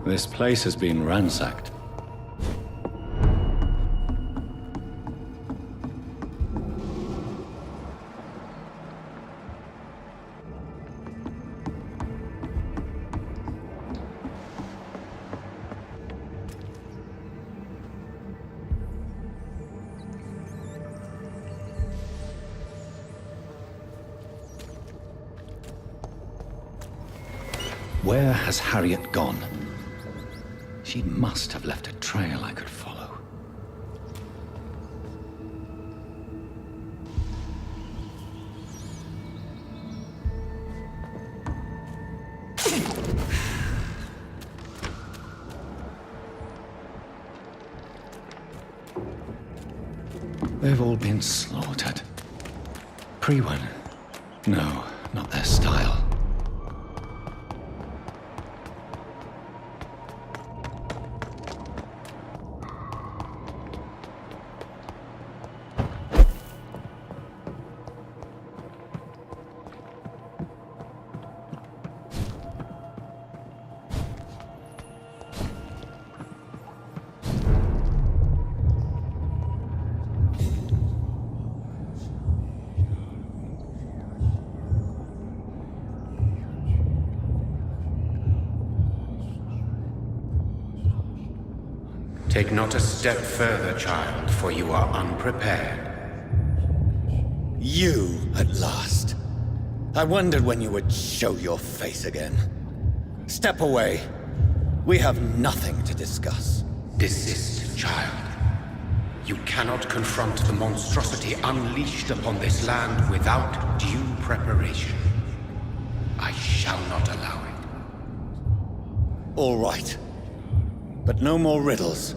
This place has been ransacked. Where has Harriet gone? She must have left a trail I could follow. They've all been slaughtered. Pre-one? No, not their style. Take not a step further, child, for you are unprepared. You, at last. I wondered when you would show your face again. Step away. We have nothing to discuss. Desist, child. You cannot confront the monstrosity unleashed upon this land without due preparation. I shall not allow it. All right. But no more riddles.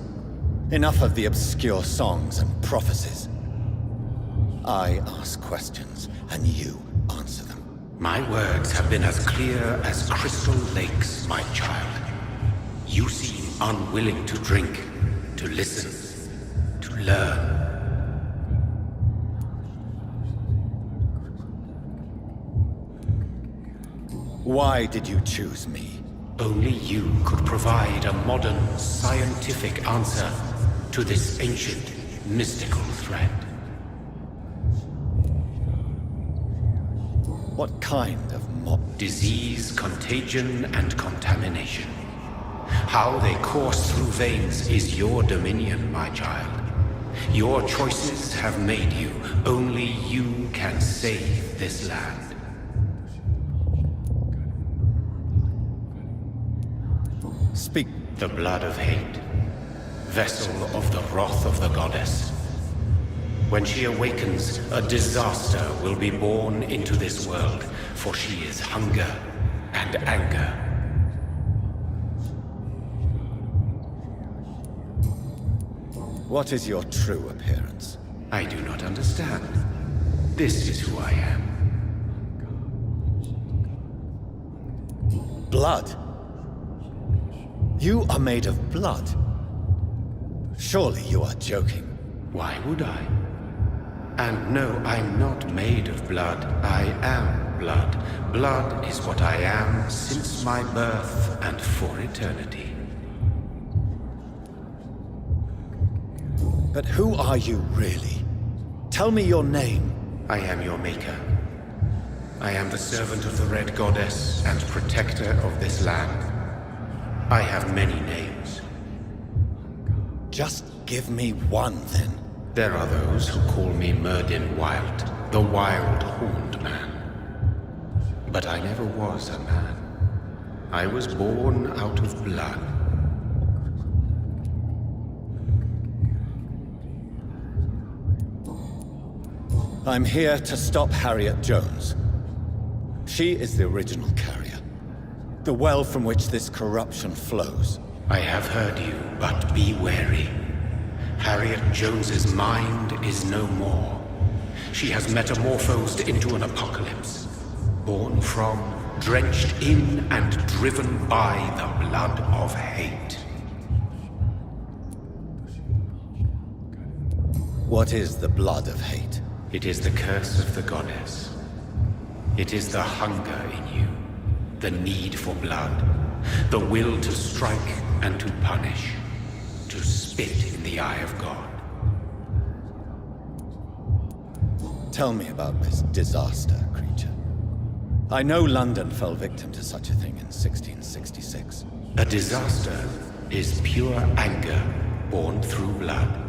Enough of the obscure songs and prophecies. I ask questions, and you answer them. My words have been as clear as crystal lakes, my child. You seem unwilling to drink, to listen, to learn. Why did you choose me? Only you could provide a modern, scientific answer to this ancient, mystical threat. What kind of disease, contagion, and contamination. How they course through veins is your dominion, my child. Your choices have made you. Only you can save this land. Speak. The blood of hate. Vessel of the wrath of the goddess. When she awakens, a disaster will be born into this world, for she is hunger and anger. What is your true appearance? I do not understand. This is who I am. Blood? You are made of blood. Surely you are joking. Why would I? And no, I'm not made of blood. I am blood. Blood is what I am since my birth and for eternity. But who are you really? Tell me your name. I am your maker. I am the servant of the Red Goddess and protector of this land. I have many names. Just give me one, then. There are those who call me Merdin Wild, the Wild Horned Man. But I never was a man. I was born out of blood. I'm here to stop Harriet Jones. She is the original carrier. The well from which this corruption flows. I have heard you, but be wary. Harriet Jones's mind is no more. She has metamorphosed into an apocalypse. Born from, drenched in, and driven by the blood of hate. What is the blood of hate? It is the curse of the goddess. It is the hunger in you, the need for blood, the will to strike and to punish, to spit in the eye of God. Tell me about this disaster, creature. I know London fell victim to such a thing in 1666. A disaster is pure anger born through blood.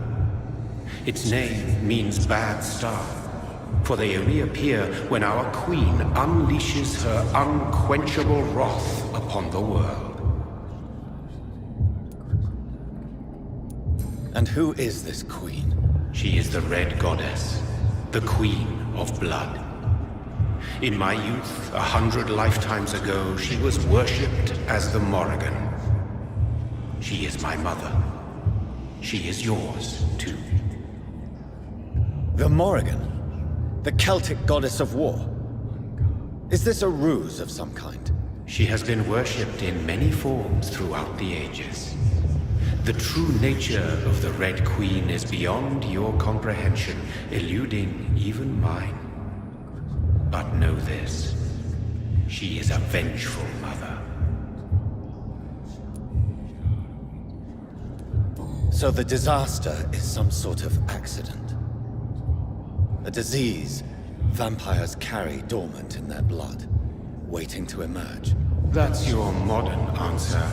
Its name means bad star, for they only appear when our queen unleashes her unquenchable wrath upon the world. And who is this queen? She is the Red Goddess, the Queen of Blood. In my youth, 100 lifetimes ago, she was worshipped as the Morrigan. She is my mother. She is yours, too. The Morrigan? The Celtic goddess of war? Is this a ruse of some kind? She has been worshipped in many forms throughout the ages. The true nature of the Red Queen is beyond your comprehension, eluding even mine. But know this, she is a vengeful mother. So the disaster is some sort of accident. A disease vampires carry dormant in their blood, waiting to emerge. That's your modern answer.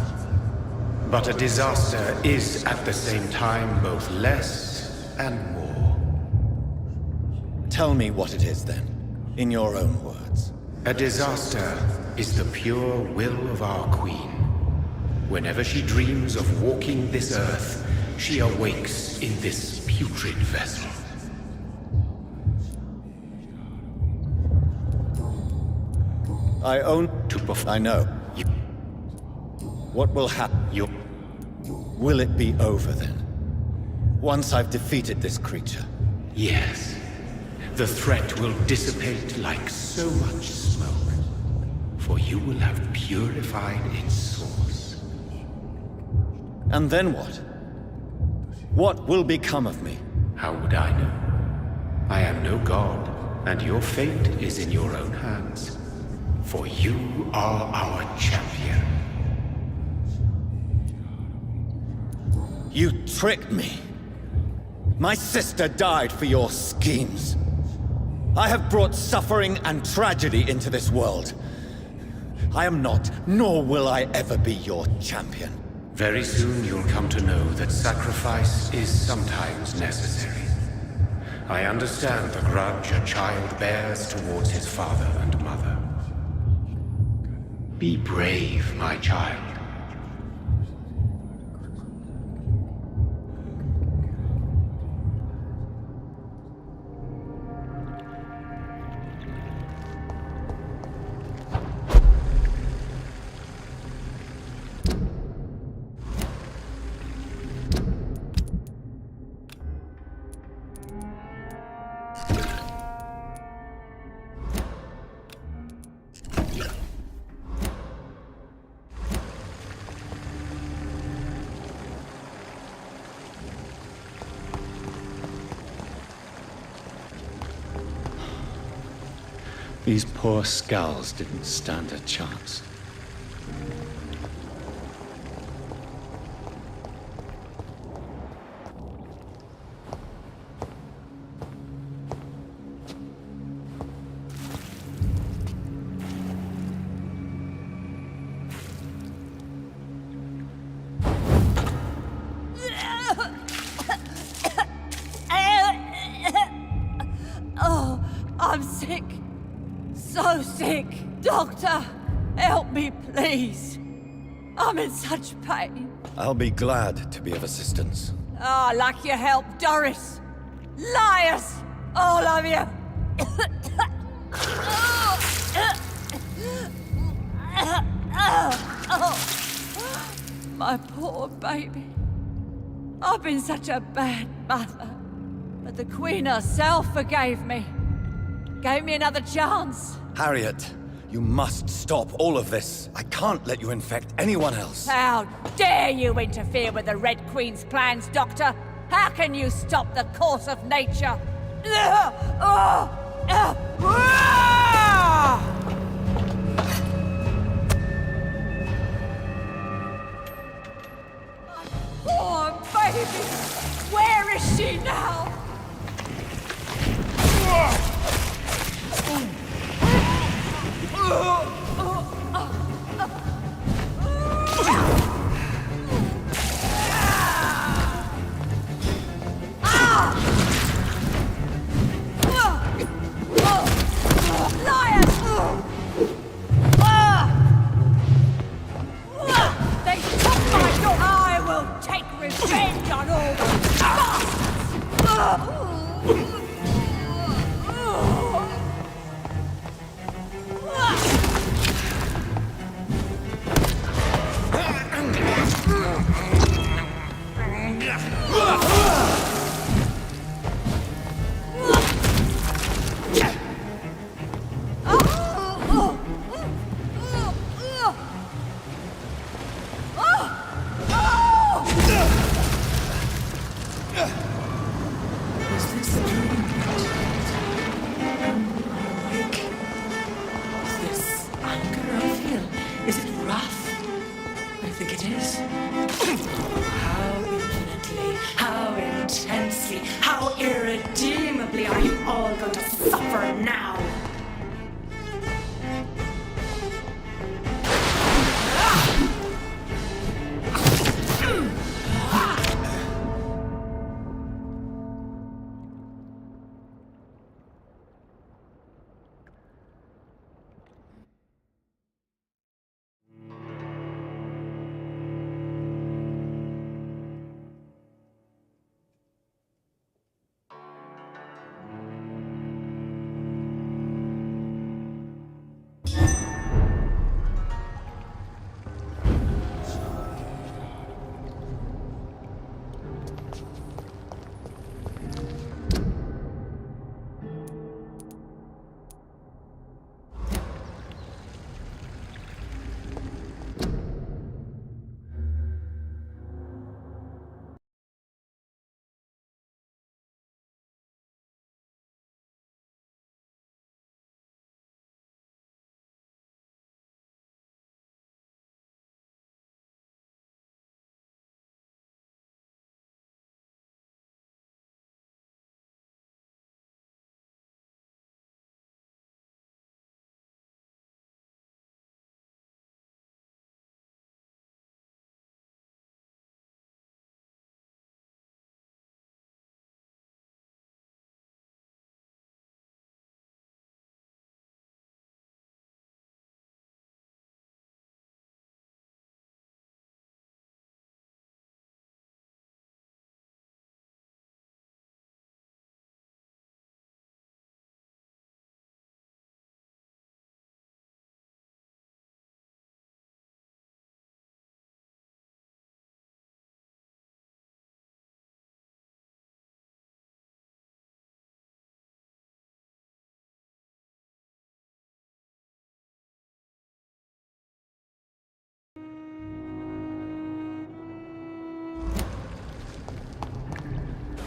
But a disaster is at the same time both less and more. Tell me what it is then, in your own words. A disaster is the pure will of our queen. Whenever she dreams of walking this earth, she awakes in this putrid vessel. I know. What will happen? Will it be over then? Once I've defeated this creature? Yes. The threat will dissipate like so much smoke. For you will have purified its source. And then what? What will become of me? How would I know? I am no god, and your fate is in your own hands. For you are our champion. You tricked me. My sister died for your schemes. I have brought suffering and tragedy into this world. I am not, nor will I ever be your champion. Very soon you'll come to know that sacrifice is sometimes necessary. I understand the grudge a child bears towards his father and mother. Be brave, my child. These poor skulls didn't stand a chance. Oh, I'm sick. So sick. Doctor, help me, please. I'm in such pain. I'll be glad to be of assistance. Ah, like your help, Doris. Liars! All of you! My poor baby. I've been such a bad mother. But the Queen herself forgave me. Gave me another chance. Harriet, you must stop all of this. I can't let you infect anyone else. How dare you interfere with the Red Queen's plans, Doctor? How can you stop the course of nature? Poor baby! Where is she now?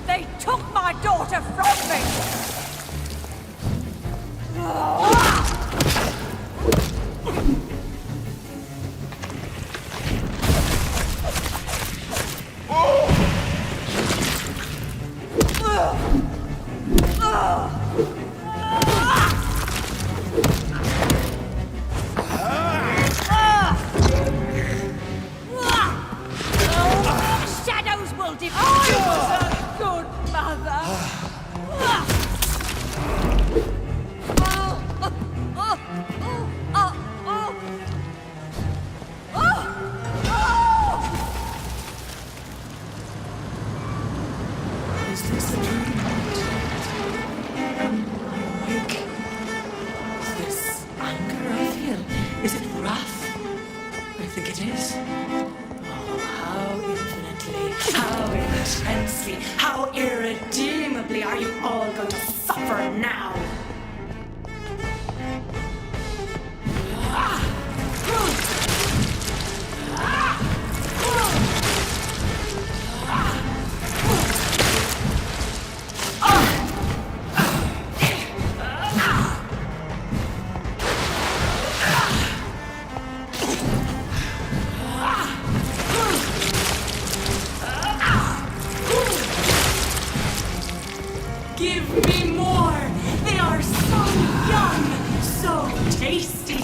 They took my daughter from me! Shadows will defeat. I was a good mother. Is this a dream? Awake. Is this anger I feel? Is it wrath? I think it is. Oh, how infinitely, how intensely, how irredeemably are you all going to suffer now? Give me more! They are so young, so tasty!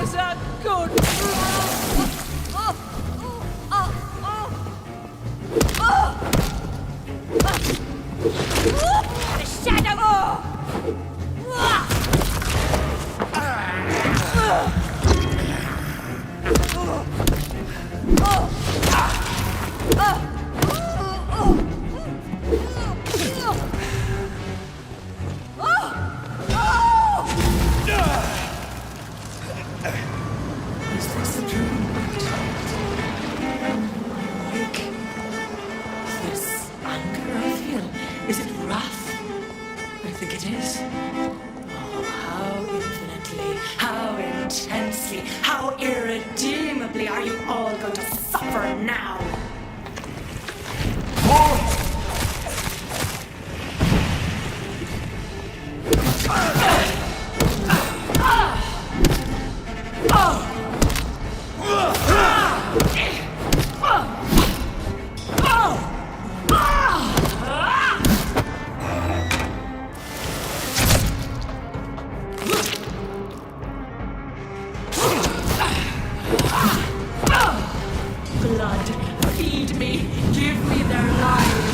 was a good... The shadow! Is this a dream? Awake? Is this anger I feel? Is it wrath? I think it is. Oh, how infinitely, how intensely, how irredeemably are you all going to suffer now? Blood, feed me, give me their lives.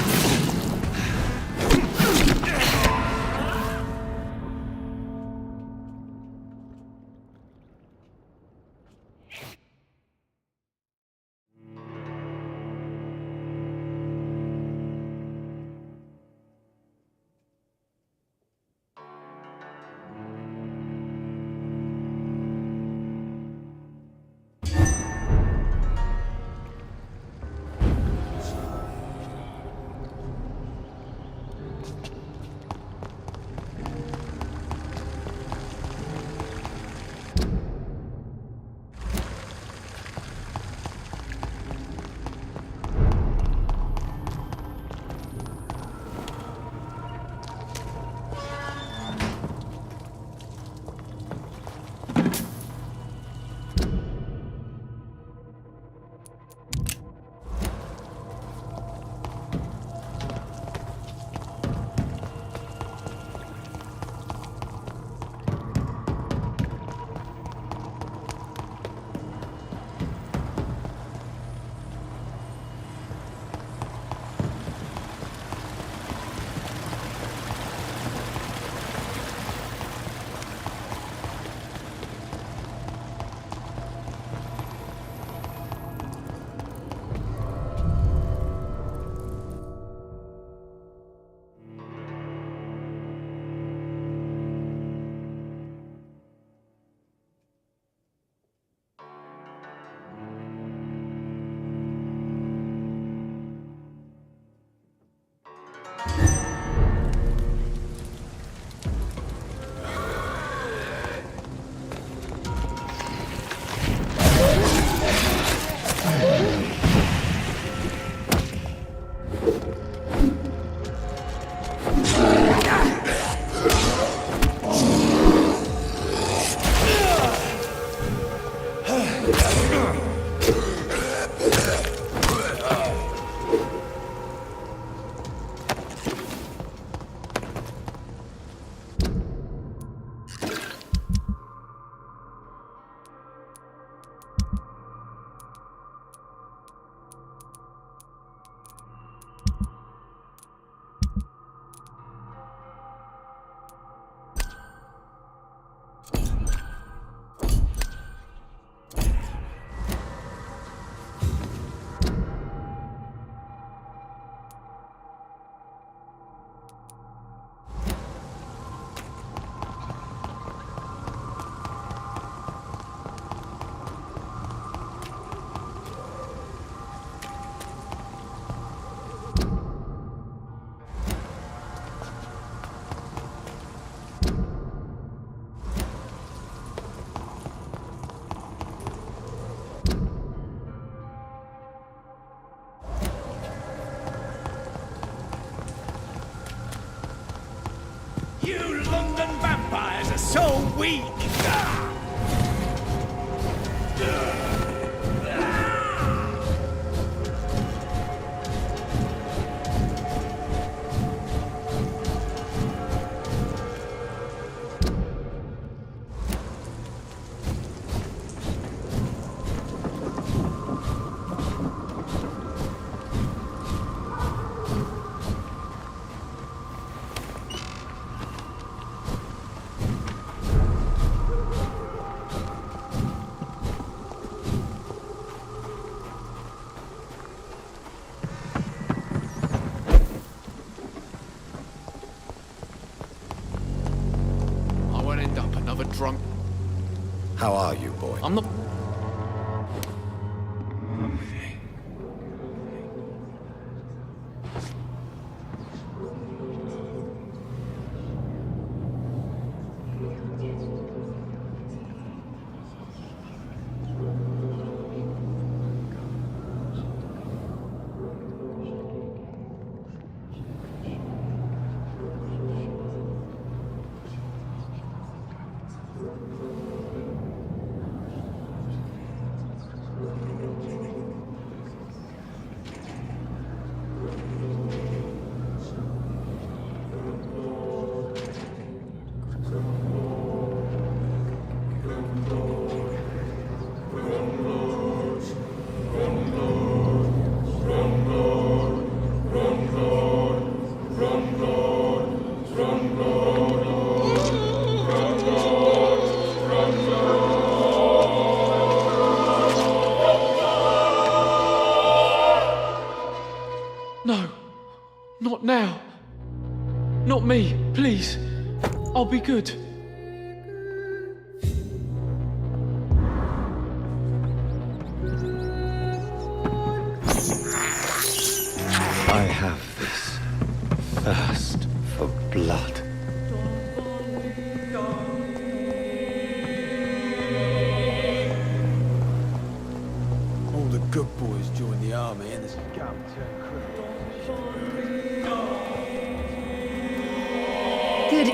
You London vampires are so weak! drunk. How are you, boy? I'm not... No. Not now. Not me, please. I'll be good. I have this thirst for blood. All the good boys join the army and the scum turn criminals. Good.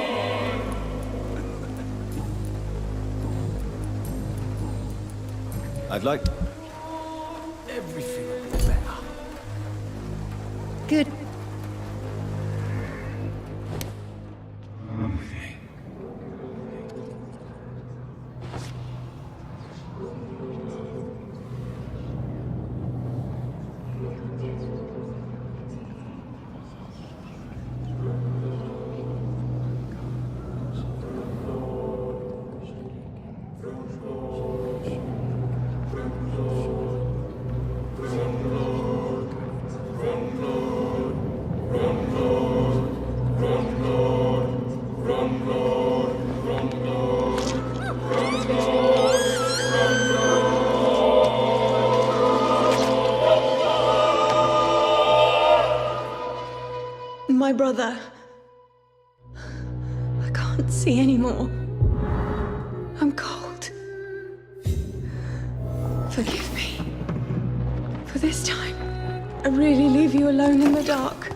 I'd like... Everything will be better. Good. My brother. I can't see anymore. I'm cold. Forgive me. For this time, I really leave you alone in the dark.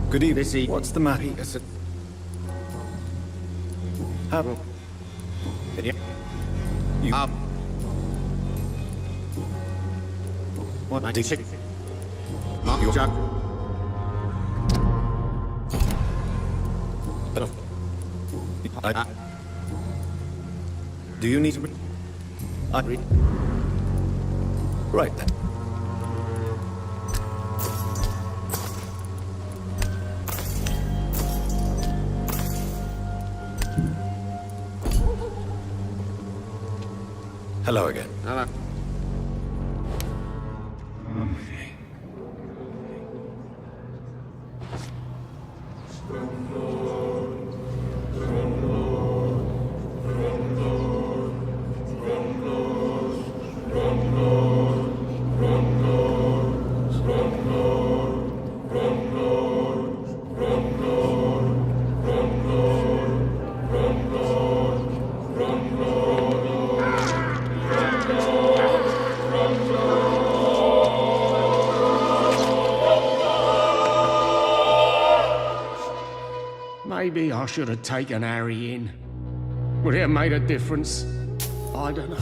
Good evening. What's the matter? How? You... What I did? Mark your jug. Do you need to... I read. Right then. Hello again. Hello. Maybe I should have taken Harry in. Would it have made a difference? I don't know.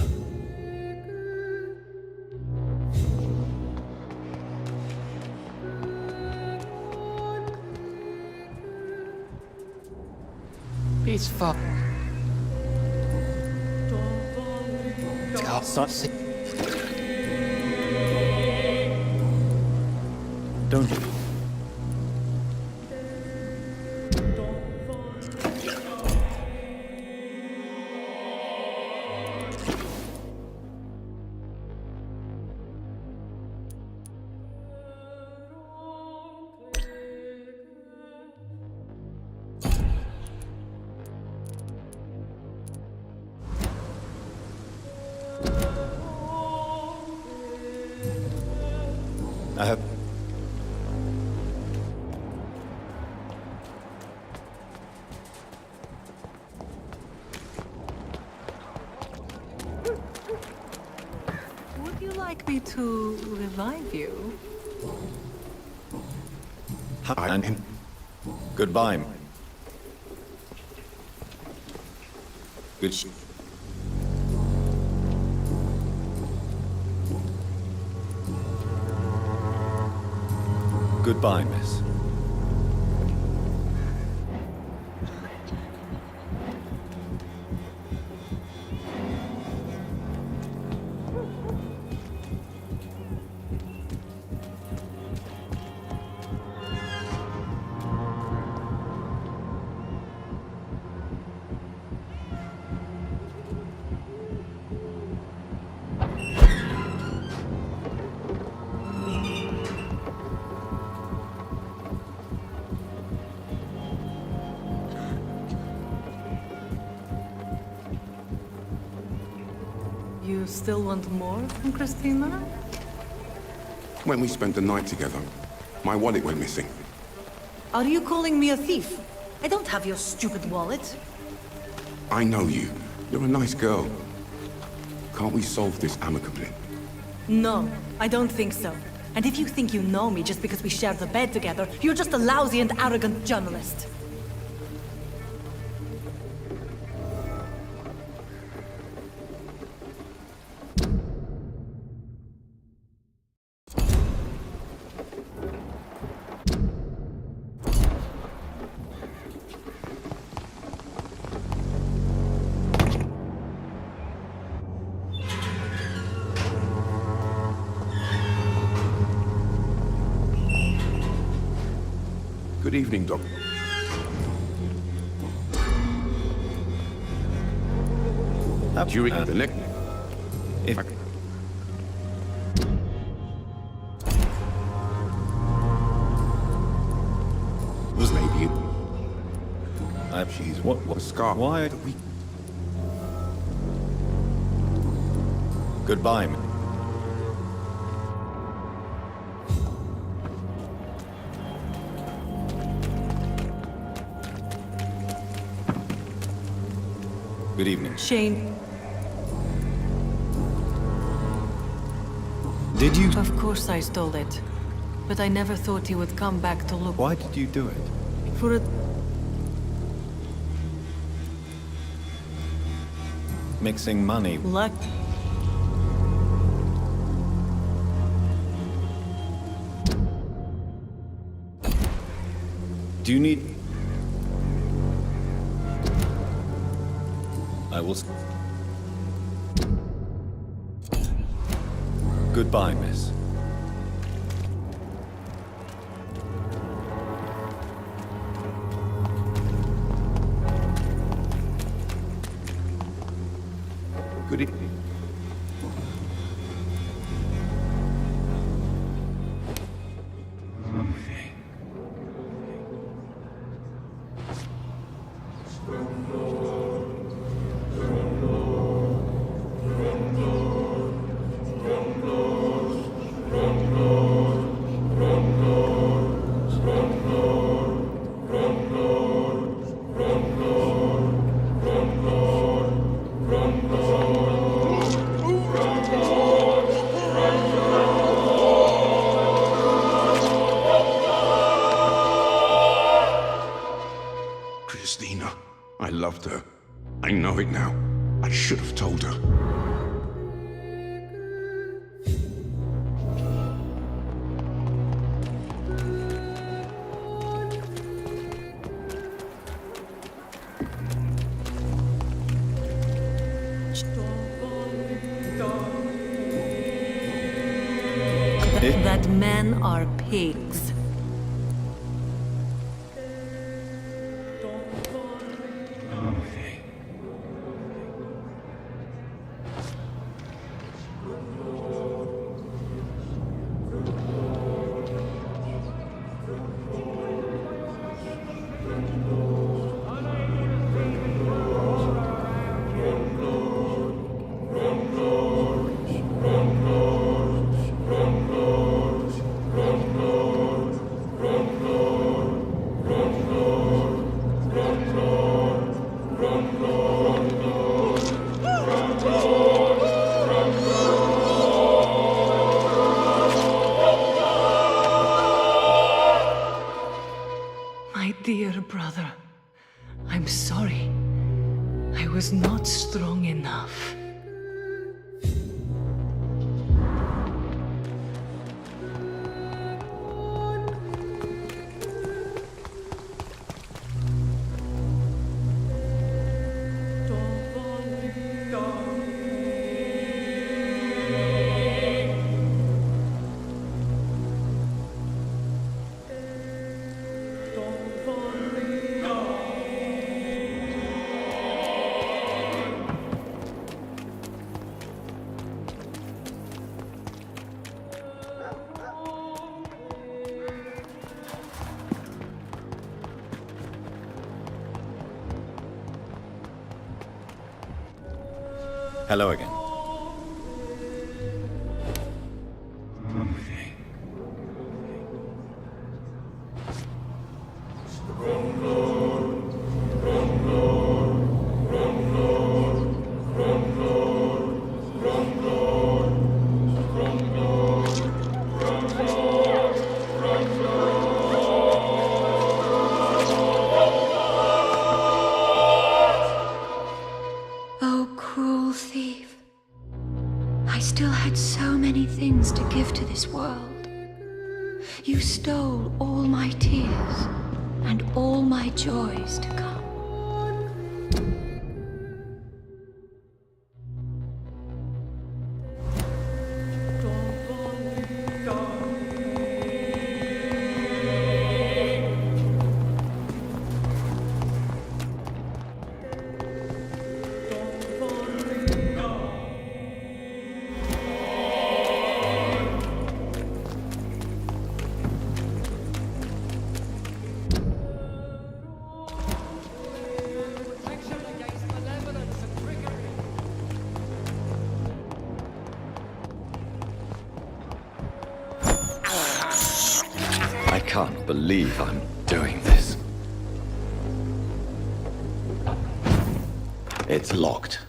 It's fun. Don't you? I have... Would you like me to revive you? Hi, and goodbye. Good. Goodbye, miss. You still want more from Christina? When we spent the night together, my wallet went missing. Are you calling me a thief? I don't have your stupid wallet. I know you. You're a nice girl. Can't we solve this amicably? No, I don't think so. And if you think you know me just because we share the bed together, you're just a lousy and arrogant journalist. Good evening, Doc. During the next... If... Was maybe... She's... What scar? Why do we... Goodbye, man. Good evening. Shane. Did you? Of course I stole it. But I never thought you would come back to look. Why did you do it? For a... Mixing money. Luck. Do you need... I will... Goodbye, miss. Good evening. loved her. I know it now. I should have told her. That men are pigs. My dear brother, I'm sorry. I was not strong enough. Hello again. Oh, cruel thief. I still had so many things to give to this world. You stole all my tears and all my joys to come. I can't believe I'm doing this. It's locked.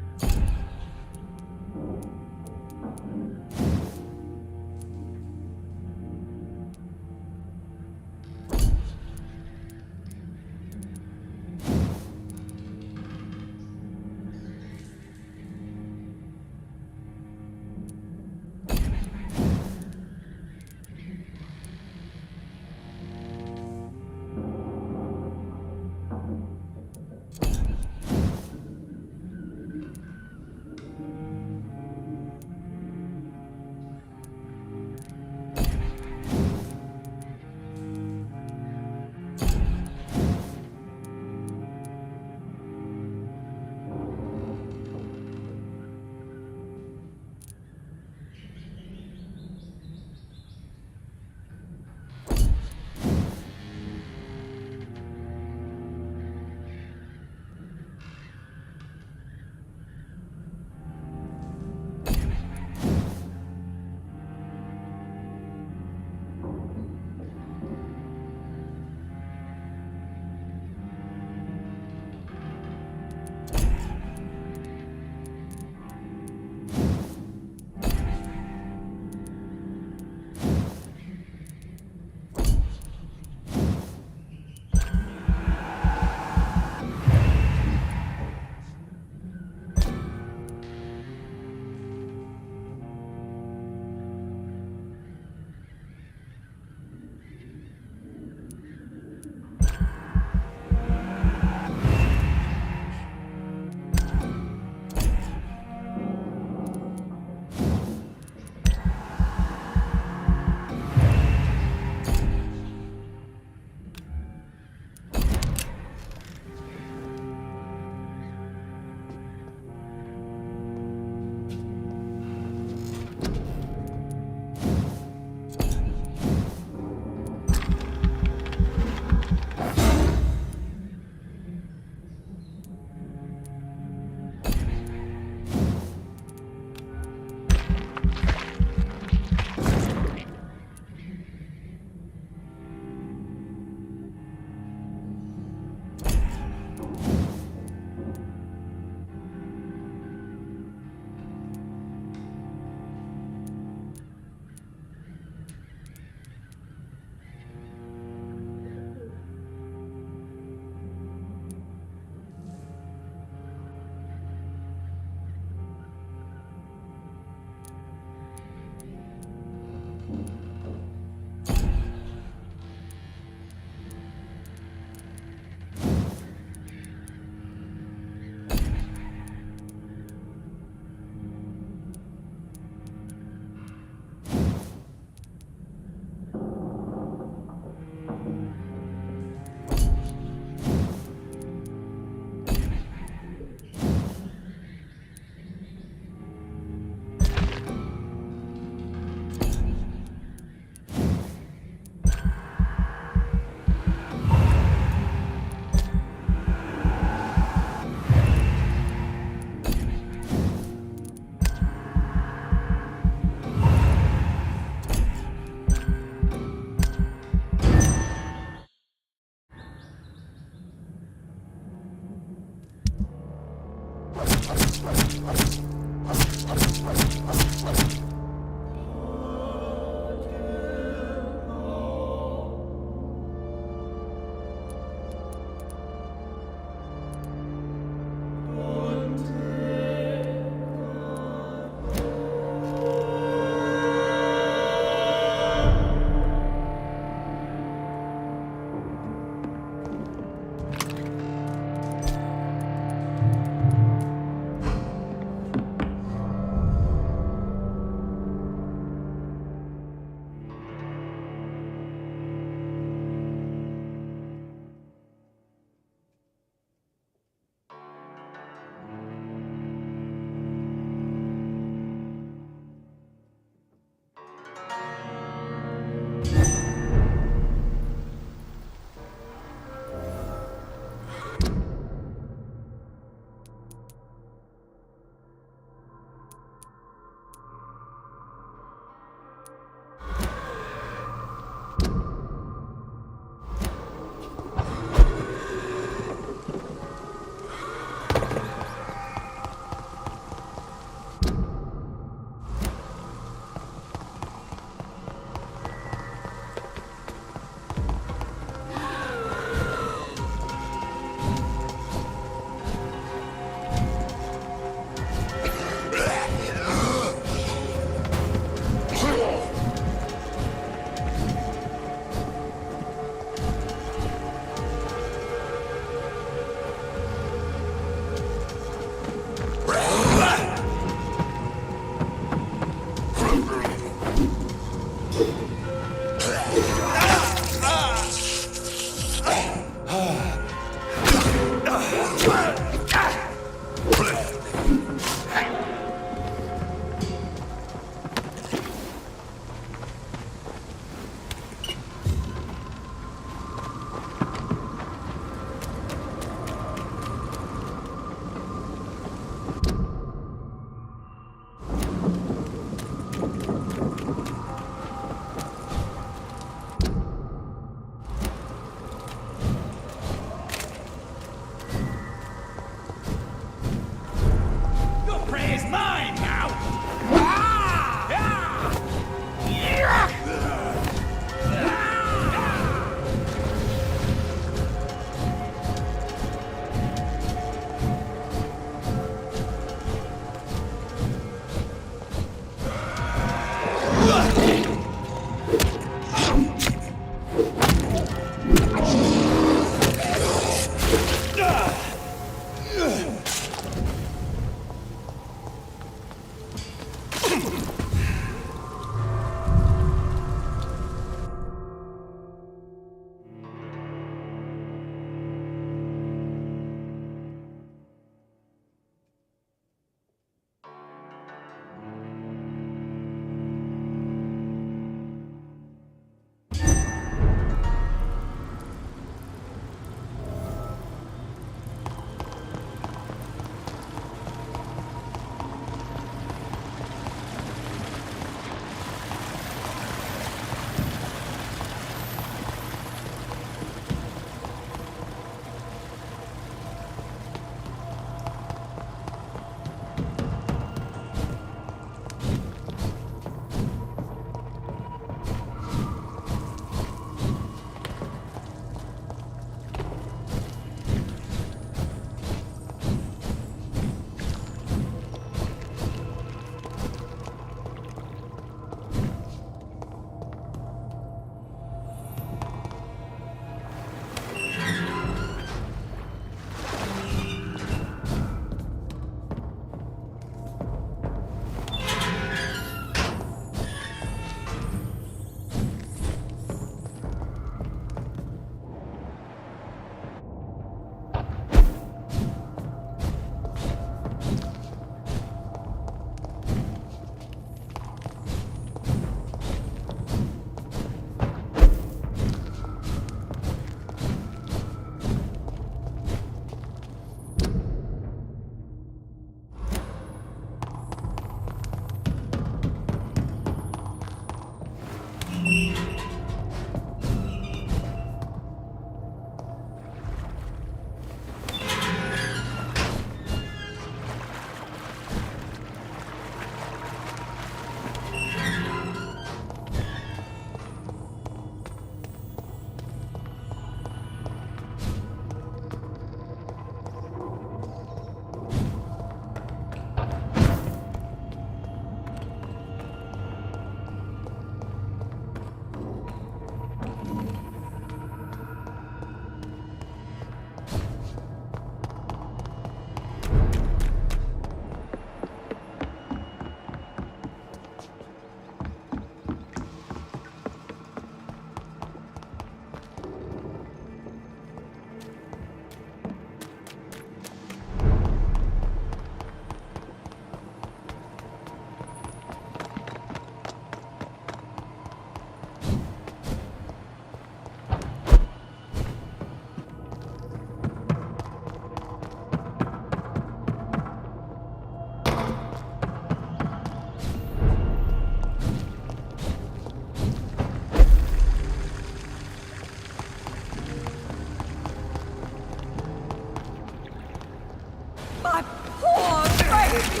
My poor baby!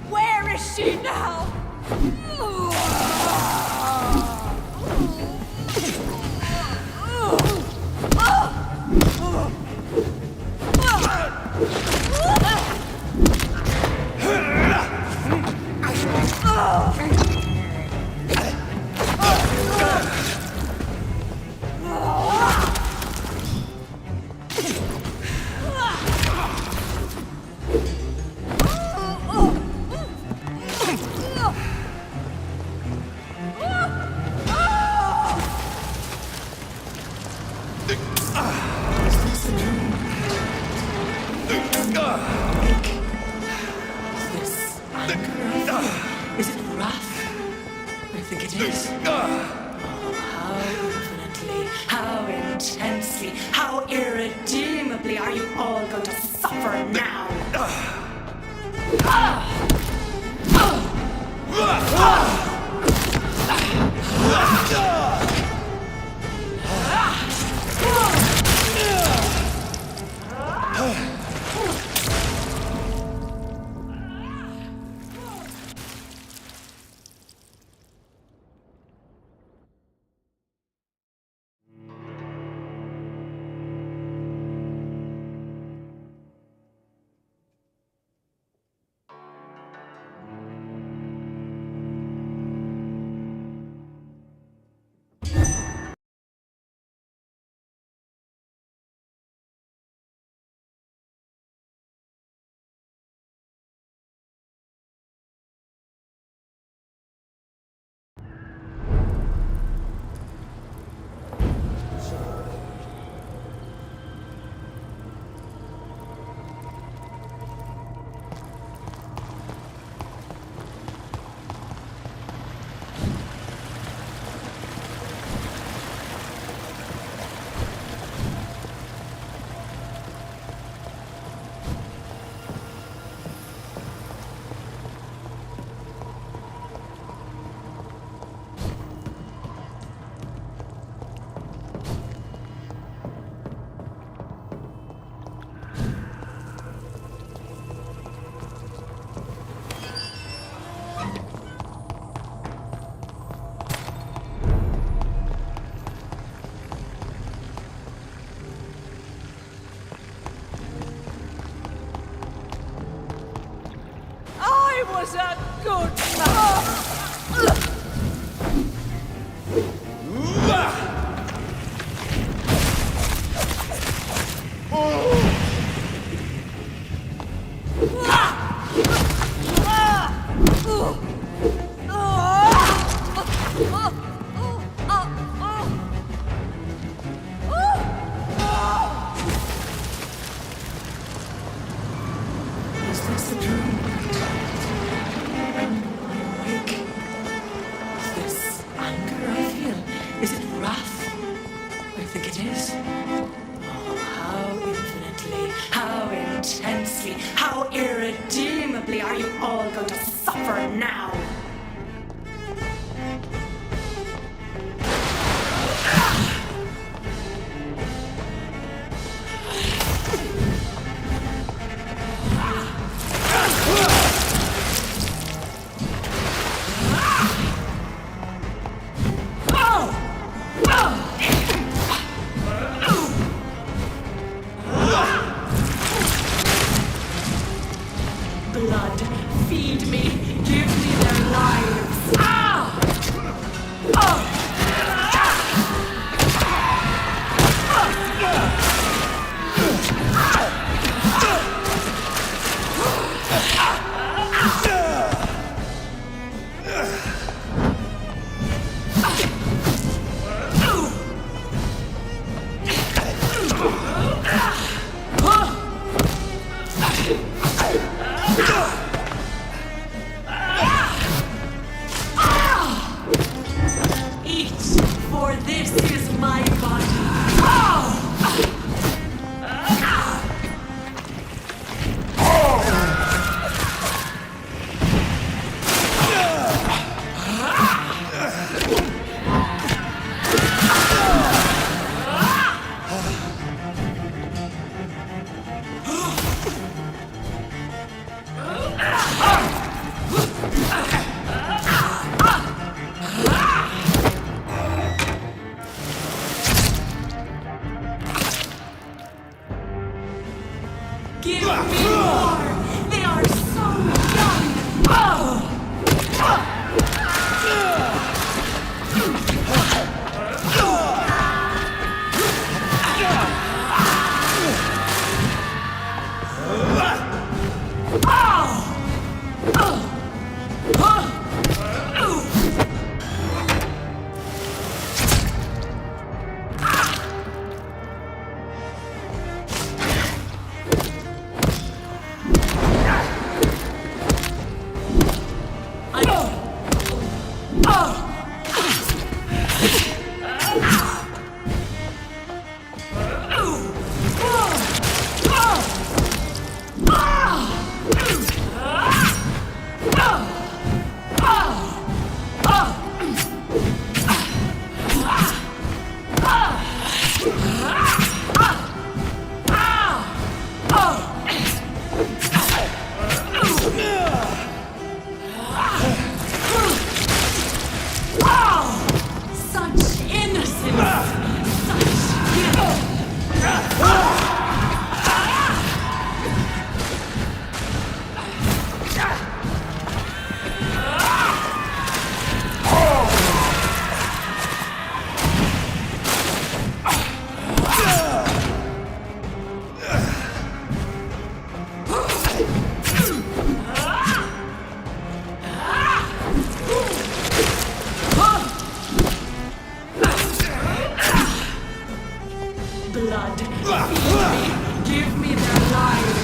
Where is she now? Is it rough? I think it is. Oh, how infinitely, how intensely, how irredeemably are you all going to suffer now? I was a good man. Is this a dream? Awake. This anger I feel, is it wrath? I think it is. Oh, how infinitely, how intensely, how irredeemably are you all going to suffer now? for this is my body. Give me more! They are so young! Blood. Give me their lives.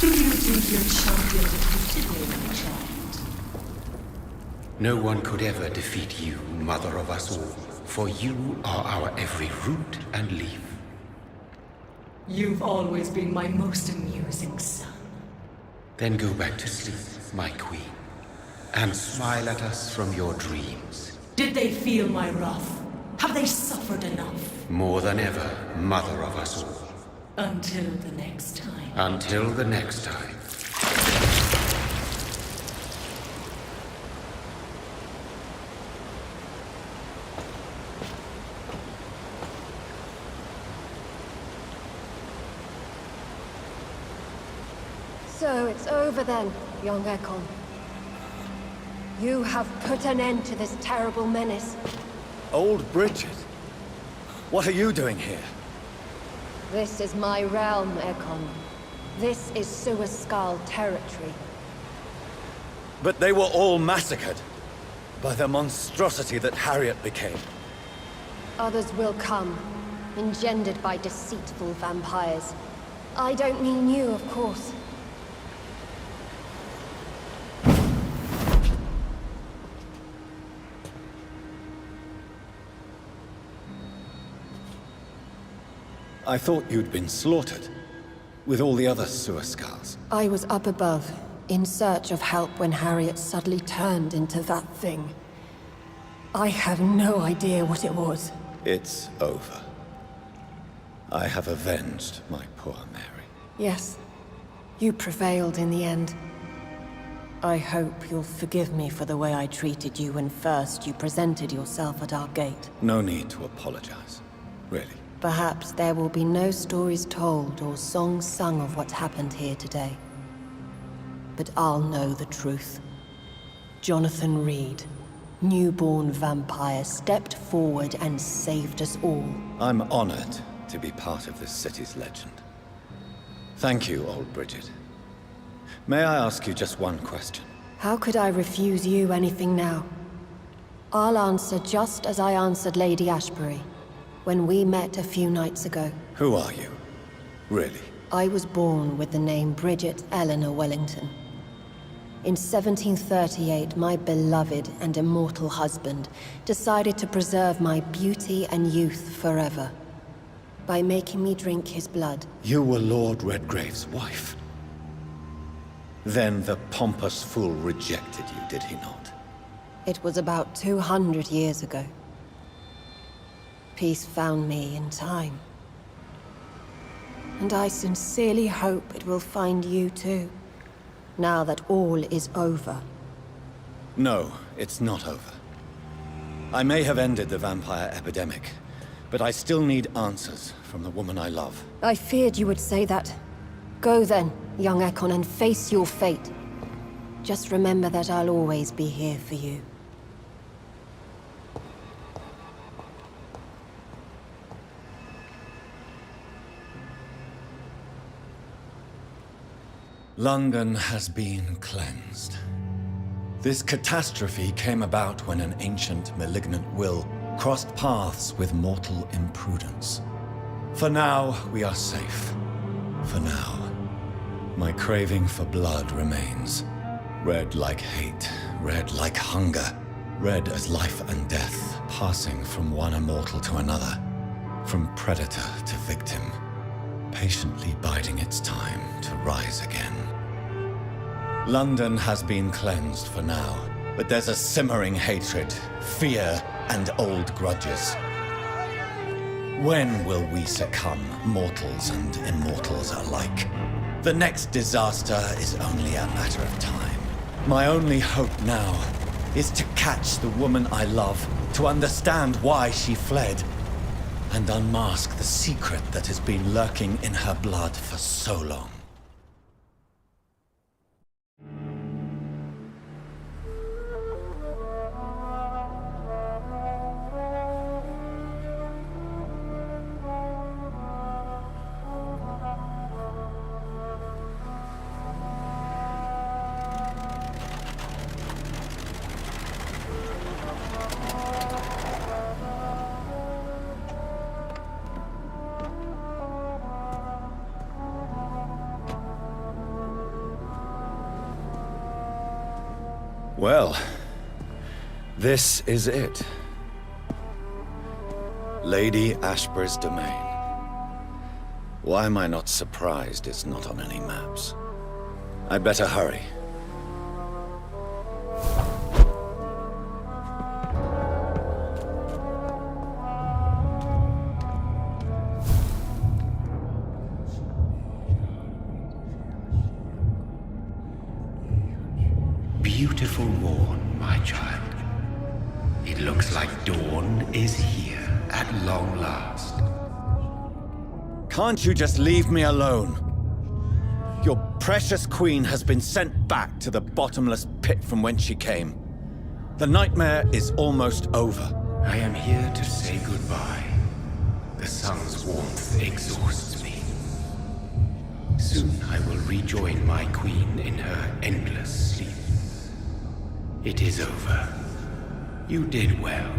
Do you think your champion defeated me, my child? No one could ever defeat you, mother of us all, for you are our every root and leaf. You've always been my most amusing son. Then go back to sleep, my queen, and smile at us from your dreams. Did they feel my wrath? Have they suffered enough? More than ever, mother of us all. Until the next time. Until the next time. So it's over then, young Ekon. You have put an end to this terrible menace. Old Bridget? What are you doing here? This is my realm, Ekon. This is Suaskal territory. But they were all massacred by the monstrosity that Harriet became. Others will come, engendered by deceitful vampires. I don't mean you, of course. I thought you'd been slaughtered, with all the other Suaskals. I was up above, in search of help when Harriet suddenly turned into that thing. I have no idea what it was. It's over. I have avenged my poor Mary. Yes, you prevailed in the end. I hope you'll forgive me for the way I treated you when first you presented yourself at our gate. No need to apologize, really. Perhaps there will be no stories told or songs sung of what happened here today. But I'll know the truth. Jonathan Reed, newborn vampire, stepped forward and saved us all. I'm honored to be part of this city's legend. Thank you, old Bridget. May I ask you just one question? How could I refuse you anything now? I'll answer just as I answered Lady Ashbury when we met a few nights ago. Who are you? Really? I was born with the name Bridget Eleanor Wellington. In 1738, my beloved and immortal husband decided to preserve my beauty and youth forever by making me drink his blood. You were Lord Redgrave's wife. Then the pompous fool rejected you, did he not? It was about 200 years ago. Peace found me in time. And I sincerely hope it will find you too, now that all is over. No, it's not over. I may have ended the vampire epidemic, but I still need answers from the woman I love. I feared you would say that. Go then, young Ekon, and face your fate. Just remember that I'll always be here for you. London has been cleansed. This catastrophe came about when an ancient, malignant will crossed paths with mortal imprudence. For now, we are safe. For now. My craving for blood remains. Red like hate, red like hunger, red as life and death, passing from one immortal to another, from predator to victim, patiently biding its time to rise again. London has been cleansed for now, but there's a simmering hatred, fear, and old grudges. When will we succumb, mortals and immortals alike? The next disaster is only a matter of time. My only hope now is to catch the woman I love, to understand why she fled, and unmask the secret that has been lurking in her blood for so long. Well, this is it. Lady Ashbury's domain. Why am I not surprised it's not on any maps? I'd better hurry. Beautiful morn, my child. It looks like dawn is here at long last. Can't you just leave me alone? Your precious queen has been sent back to the bottomless pit from whence she came. The nightmare is almost over. I am here to say goodbye. The sun's warmth exhausts me. Soon I will rejoin my queen in her endless sleep. It is over. You did well.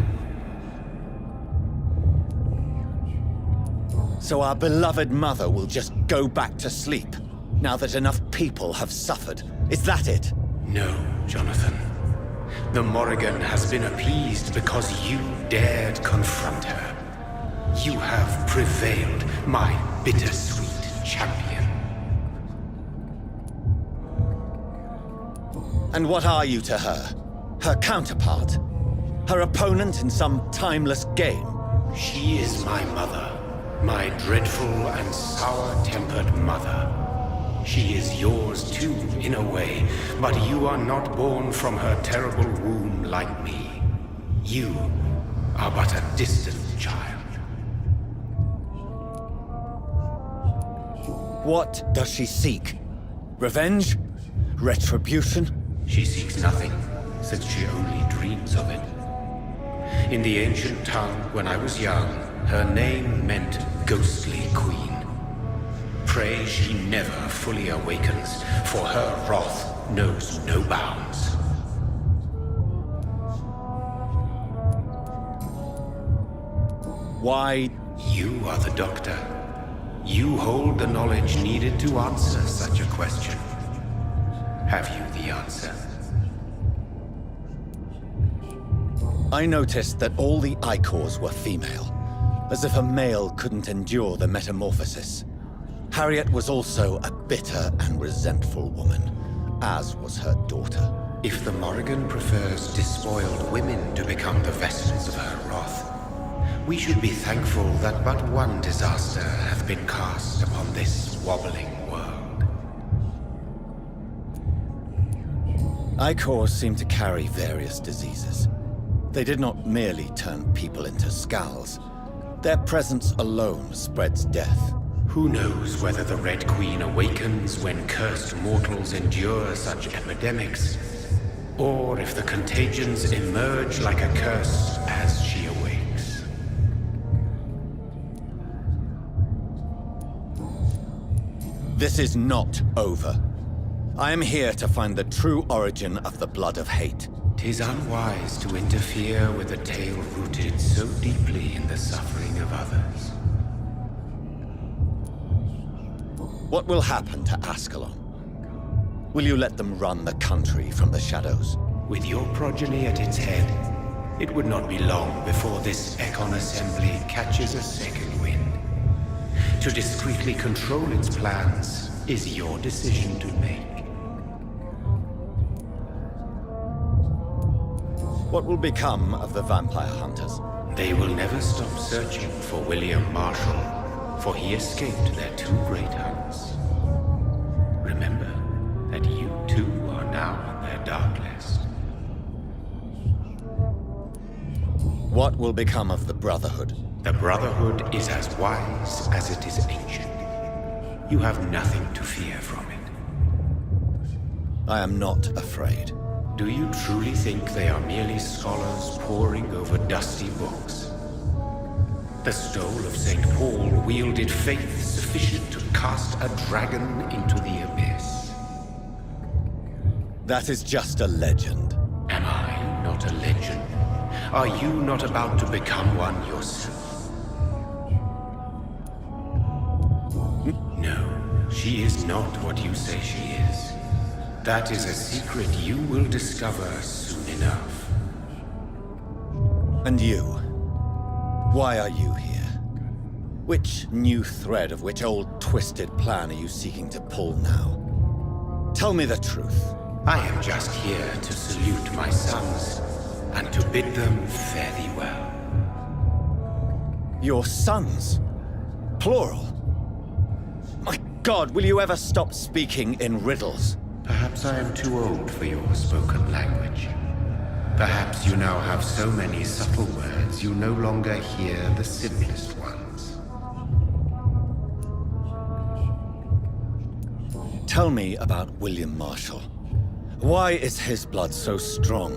So our beloved mother will just go back to sleep, now that enough people have suffered. Is that it? No, Jonathan. The Morrigan has been appeased because you dared confront her. You have prevailed, my bittersweet champion. And what are you to her? Her counterpart? Her opponent in some timeless game? She is my mother. My dreadful and sour-tempered mother. She is yours too, in a way, but you are not born from her terrible womb like me. You are but a distant child. What does she seek? Revenge? Retribution? She seeks nothing, since she only dreams of it. In the ancient tongue, when I was young, her name meant Ghostly Queen. Pray she never fully awakens, for her wrath knows no bounds. Why? You are the doctor. You hold the knowledge needed to answer such a question. Have you the answer? I noticed that all the Icors were female, as if a male couldn't endure the metamorphosis. Harriet was also a bitter and resentful woman, as was her daughter. If the Morrigan prefers despoiled women to become the vessels of her wrath, we should be thankful that but one disaster hath been cast upon this wobbling world. Icors seem to carry various diseases. They did not merely turn people into skulls. Their presence alone spreads death. Who knows whether the Red Queen awakens when cursed mortals endure such epidemics, or if the contagions emerge like a curse as she awakes. This is not over. I am here to find the true origin of the blood of hate. 'Tis unwise to interfere with a tale rooted so deeply in the suffering of others. What will happen to Ascalon? Will you let them run the country from the shadows? With your progeny at its head, it would not be long before this Ekon assembly catches a second wind. To discreetly control its plans is your decision to make. What will become of the vampire hunters? They will never stop searching for William Marshall, for he escaped their two great hunts. Remember that you too are now on their dark list. What will become of the Brotherhood? The Brotherhood is as wise as it is ancient. You have nothing to fear from it. I am not afraid. Do you truly think they are merely scholars poring over dusty books? The stole of St. Paul wielded faith sufficient to cast a dragon into the abyss. That is just a legend. Am I not a legend? Are you not about to become one yourself? No, she is not what you say she is. That is a secret you will discover soon enough. And you? Why are you here? Which new thread of which old twisted plan are you seeking to pull now? Tell me the truth. I am just here to salute my sons, and to bid them fare thee well. Your sons? Plural? My God, will you ever stop speaking in riddles? Perhaps I am too old for your spoken language. Perhaps you now have so many subtle words you no longer hear the simplest ones. Tell me about William Marshall. Why is his blood so strong?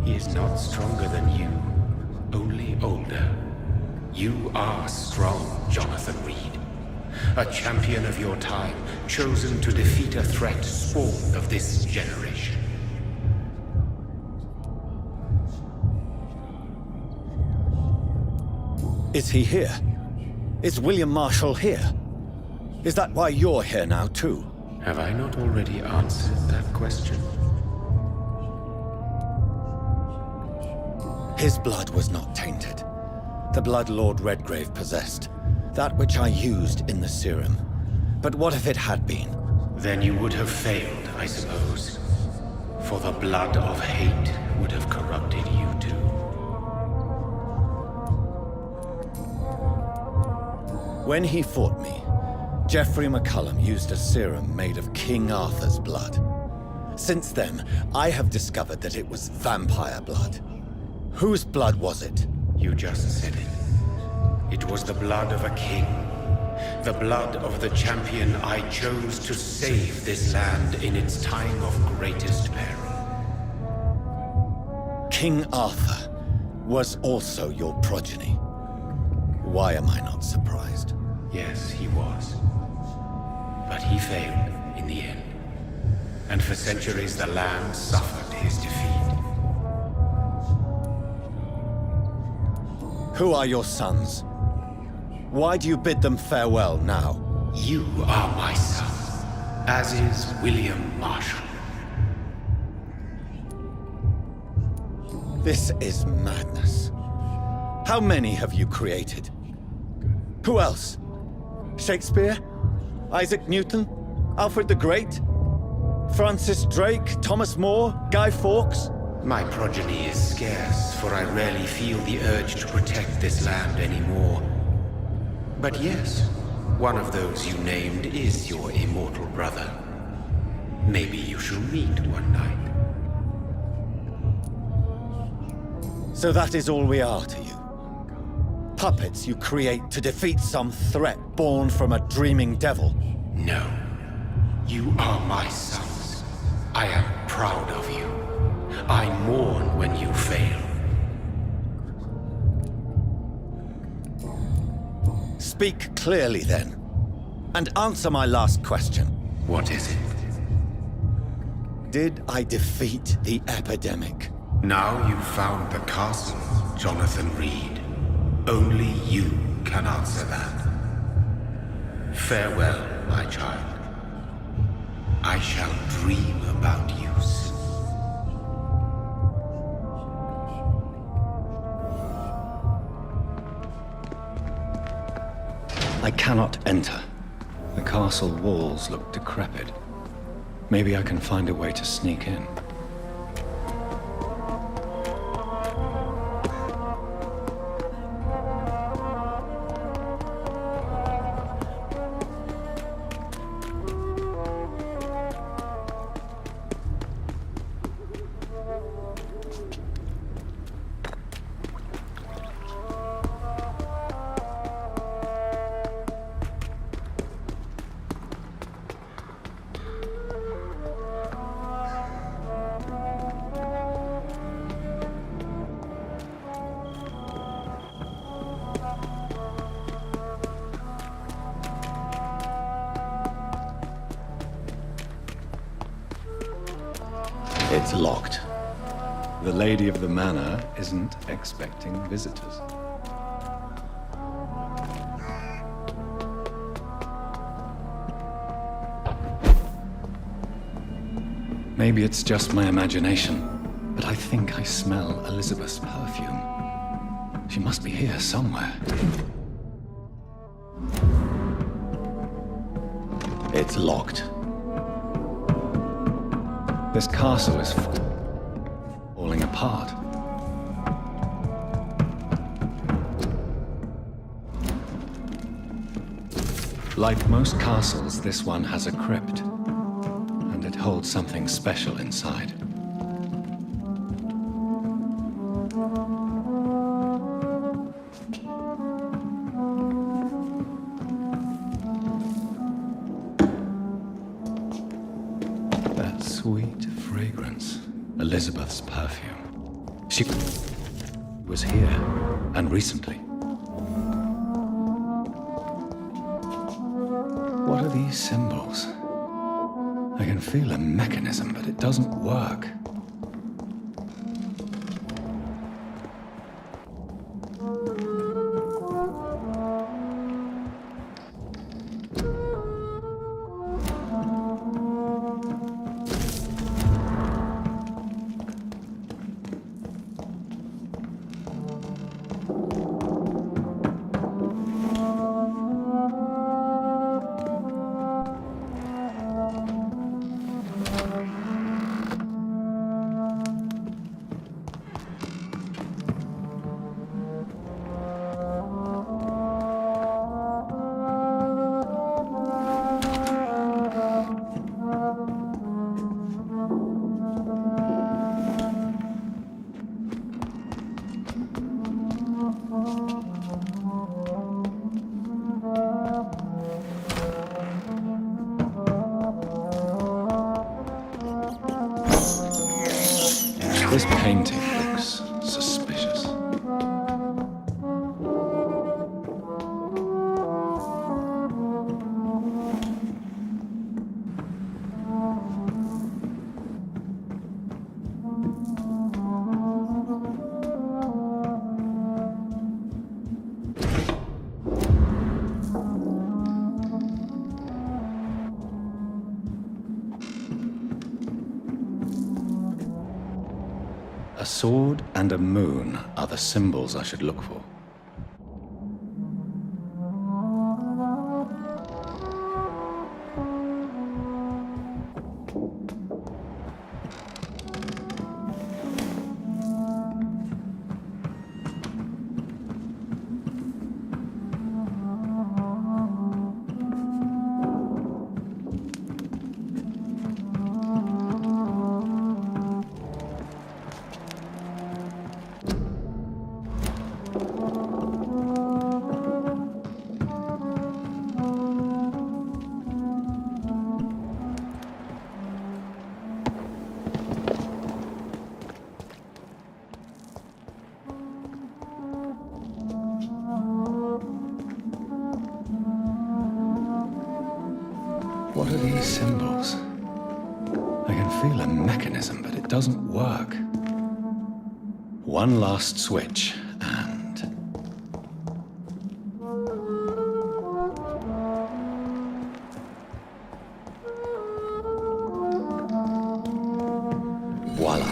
He is not stronger than you, only older. You are strong, Jonathan Reed. A champion of your time, chosen to defeat a threat spawned of this generation. Is he here? Is William Marshall here? Is that why you're here now, too? Have I not already answered that question? His blood was not tainted. The blood Lord Redgrave possessed. That which I used in the serum. But what if it had been? Then you would have failed, I suppose. For the blood of hate would have corrupted you too. When he fought me, Geoffrey McCullum used a serum made of King Arthur's blood. Since then, I have discovered that it was vampire blood. Whose blood was it? You just said it. It was the blood of a king. The blood of the champion I chose to save this land in its time of greatest peril. King Arthur was also your progeny. Why am I not surprised? Yes, he was. But he failed in the end. And for centuries the land suffered his defeat. Who are your sons? Why do you bid them farewell now? You are my son, as is William Marshall. This is madness. How many have you created? Who else? Shakespeare? Isaac Newton? Alfred the Great? Francis Drake? Thomas More? Guy Fawkes? My progeny is scarce, for I rarely feel the urge to protect this land anymore. But yes, one of those you named is your immortal brother. Maybe you shall meet one night. So that is all we are to you? Puppets you create to defeat some threat born from a dreaming devil? No. You are my sons. I am proud of you. I mourn when you fail. Speak clearly then, and answer my last question. What is it? Did I defeat the epidemic? Now you've found the castle, Jonathan Reed. Only you can answer that. Farewell, my child. I shall dream about you soon. I cannot enter. The castle walls look decrepit. Maybe I can find a way to sneak in. It's locked. The lady of the manor isn't expecting visitors. Maybe it's just my imagination, but I think I smell Elizabeth's perfume. She must be here somewhere. It's locked. This castle is falling apart. Like most castles, this one has a crypt, and it holds something special inside. That sweet fragrance, Elizabeth's perfume. She was here, and recently. What are these symbols? I can feel a mechanism, but it doesn't work. This painting looks suspicious. sword and a moon are the symbols I should look for. What are these symbols? I can feel a mechanism, but it doesn't work. One last switch, and... voila.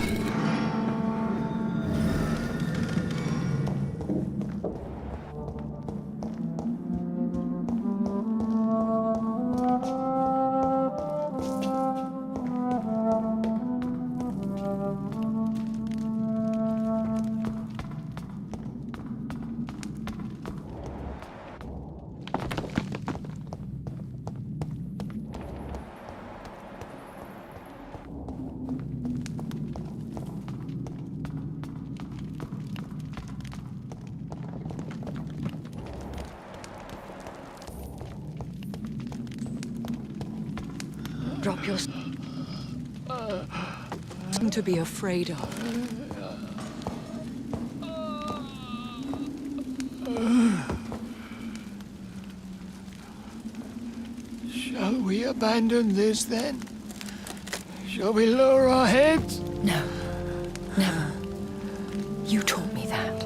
Drop your... Something to be afraid of. Shall we abandon this then? Shall we lower our heads? No. Never. You taught me that.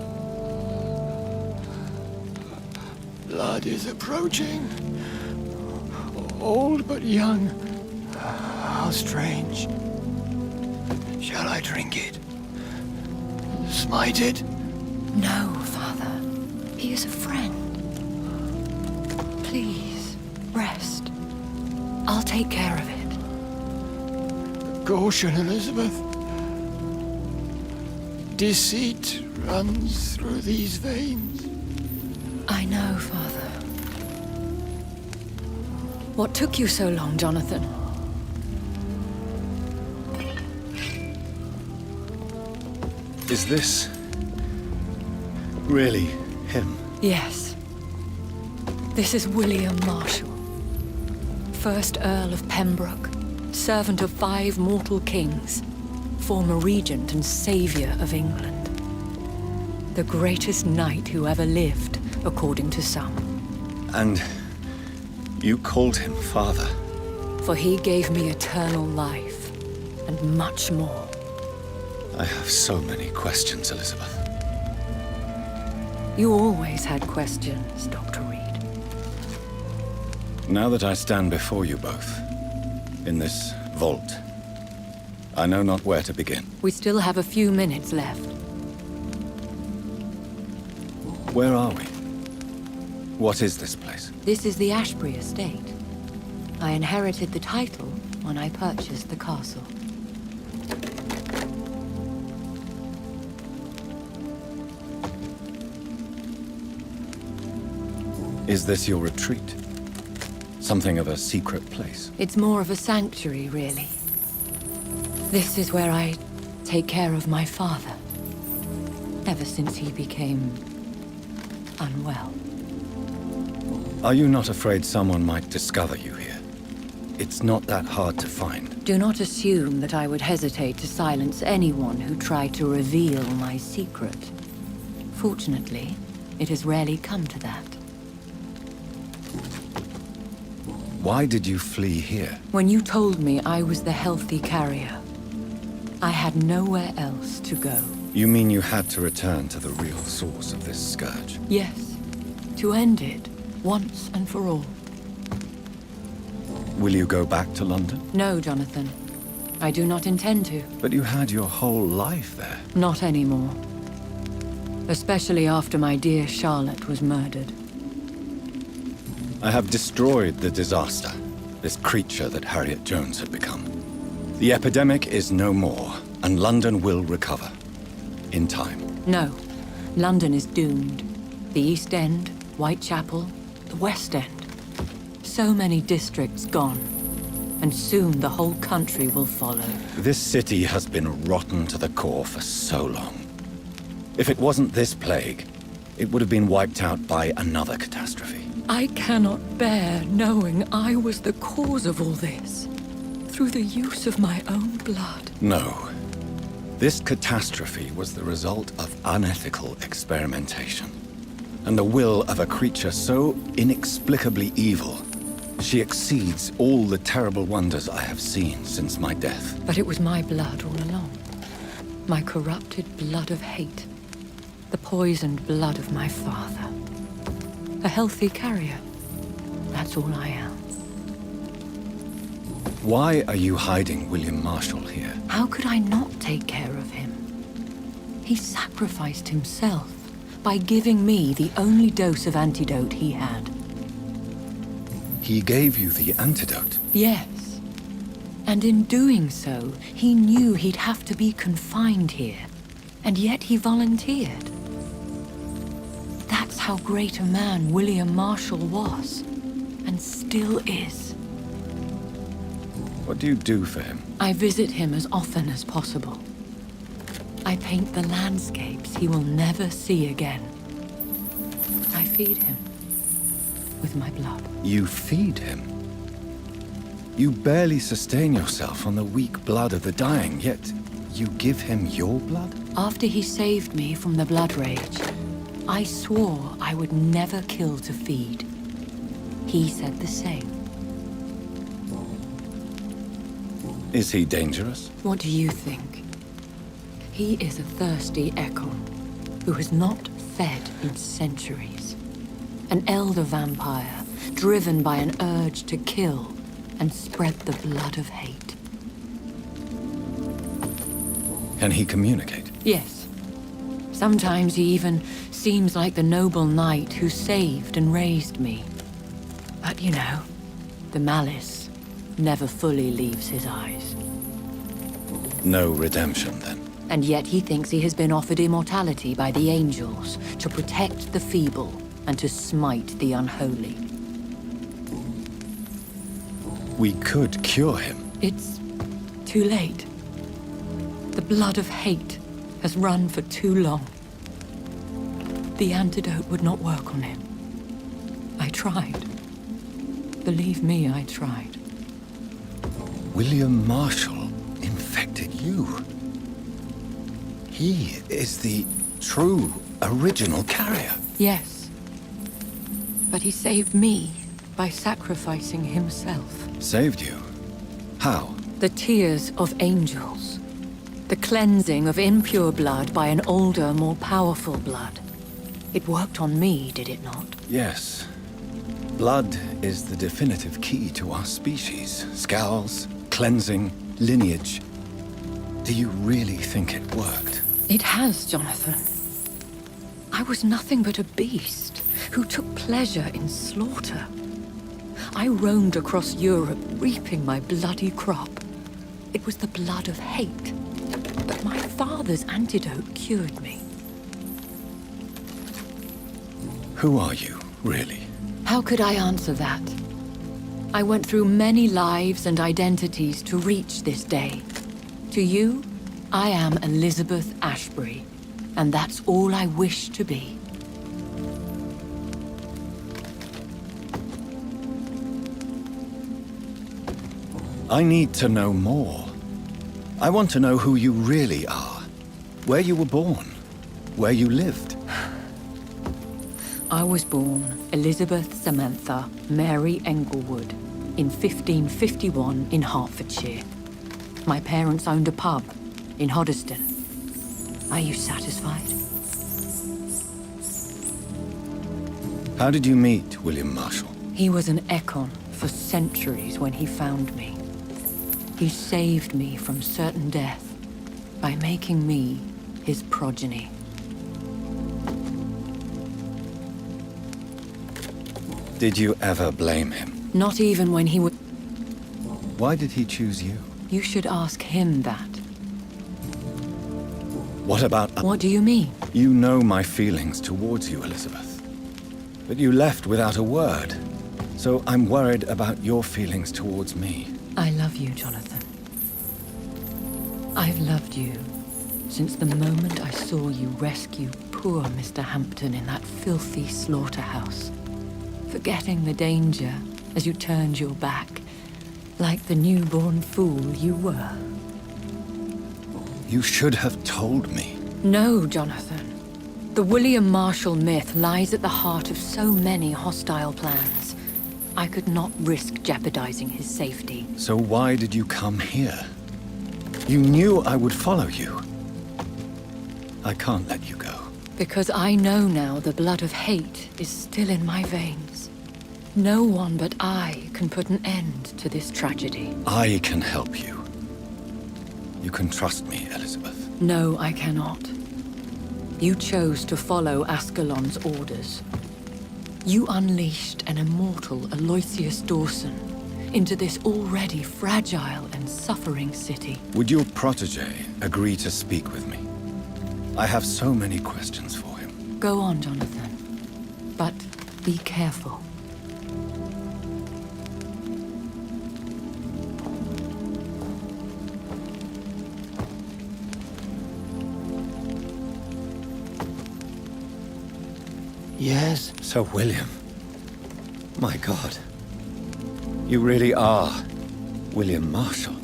Blood is approaching. Old but young. How strange. Shall I drink it? Smite it? No, Father. He is a friend. Please, rest. I'll take care of it. Caution, Elizabeth. Deceit runs through these veins. I know, Father. What took you so long, Jonathan? Is this... really him? Yes. This is William Marshall, 1st Earl of Pembroke, servant of 5 mortal kings, former regent and savior of England. The greatest knight who ever lived, according to some. And you called him father? For he gave me eternal life, and much more. I have so many questions, Elizabeth. You always had questions, Dr. Reed. Now that I stand before you both, in this vault, I know not where to begin. We still have a few minutes left. Where are we? What is this place? This is the Ashbury estate. I inherited the title when I purchased the castle. Is this your retreat? Something of a secret place? It's more of a sanctuary, really. This is where I take care of my father. Ever since he became... unwell. Are you not afraid someone might discover you here? It's not that hard to find. Do not assume that I would hesitate to silence anyone who tried to reveal my secret. Fortunately, it has rarely come to that. Why did you flee here? When you told me I was the healthy carrier, I had nowhere else to go. You mean you had to return to the real source of this scourge? Yes, to end it, once and for all. Will you go back to London? No, Jonathan. I do not intend to. But you had your whole life there. Not anymore. Especially after my dear Charlotte was murdered. I have destroyed the disaster, this creature that Harriet Jones had become. The epidemic is no more, and London will recover. In time. No. London is doomed. The East End, Whitechapel, the West End. So many districts gone. And soon the whole country will follow. This city has been rotten to the core for so long. If it wasn't this plague, it would have been wiped out by another catastrophe. I cannot bear knowing I was the cause of all this. Through the use of my own blood. No. This catastrophe was the result of unethical experimentation. And the will of a creature so inexplicably evil, she exceeds all the terrible wonders I have seen since my death. But it was my blood all along. My corrupted blood of hate. The poisoned blood of my father. A healthy carrier. That's all I am. Why are you hiding William Marshall here? How could I not take care of him? He sacrificed himself by giving me the only dose of antidote he had. He gave you the antidote? Yes. And in doing so, he knew he'd have to be confined here. And yet he volunteered. That's how great a man William Marshall was. And still is. What do you do for him? I visit him as often as possible. I paint the landscapes he will never see again. I feed him with my blood. You feed him? You barely sustain yourself on the weak blood of the dying, yet you give him your blood? After he saved me from the blood rage, I swore I would never kill to feed. He said the same. Is he dangerous? What do you think? He is a thirsty Ekon, who has not fed in centuries. An elder vampire, driven by an urge to kill and spread the blood of hate. Can he communicate? Yes. Sometimes he even seems like the noble knight who saved and raised me. But you know, the malice never fully leaves his eyes. No redemption, then? And yet he thinks he has been offered immortality by the angels to protect the feeble and to smite the unholy. We could cure him. It's too late. The blood of hate has run for too long. The antidote would not work on him. I tried. Believe me, I tried. William Marshall infected you. He is the true, original carrier. Yes. But he saved me by sacrificing himself. Saved you? How? The tears of angels. The cleansing of impure blood by an older, more powerful blood. It worked on me, did it not? Yes. Blood is the definitive key to our species. Scowls, cleansing, lineage. Do you really think it worked? It has, Jonathan. I was nothing but a beast who took pleasure in slaughter. I roamed across Europe, reaping my bloody crop. It was the blood of hate. But my father's antidote cured me. Who are you, really? How could I answer that? I went through many lives and identities to reach this day. To you, I am Elizabeth Ashbury, and that's all I wish to be. I need to know more. I want to know who you really are. Where you were born. Where you lived. I was born Elizabeth Samantha Mary Englewood in 1551 in Hertfordshire. My parents owned a pub in Hoddesdon. Are you satisfied? How did you meet William Marshall? He was an Ekon for centuries when he found me. He saved me from certain death by making me his progeny. Did you ever blame him? Not even when he would... Why did he choose you? You should ask him that. What about... What do you mean? You know my feelings towards you, Elizabeth. But you left without a word. So I'm worried about your feelings towards me. I love you, Jonathan. I've loved you since the moment I saw you rescue poor Mr. Hampton in that filthy slaughterhouse. Forgetting the danger as you turned your back, like the newborn fool you were. You should have told me. No, Jonathan. The William Marshall myth lies at the heart of so many hostile plans. I could not risk jeopardizing his safety. So why did you come here? You knew I would follow you. I can't let you go. Because I know now the blood of hate is still in my veins. No one but I can put an end to this tragedy. I can help you. You can trust me, Elizabeth. No, I cannot. You chose to follow Ascalon's orders. You unleashed an immortal Aloysius Dawson into this already fragile and suffering city. Would your protege agree to speak with me? I have so many questions for him. Go on, Jonathan. But be careful. Yes? Sir William. My God. You really are William Marshall.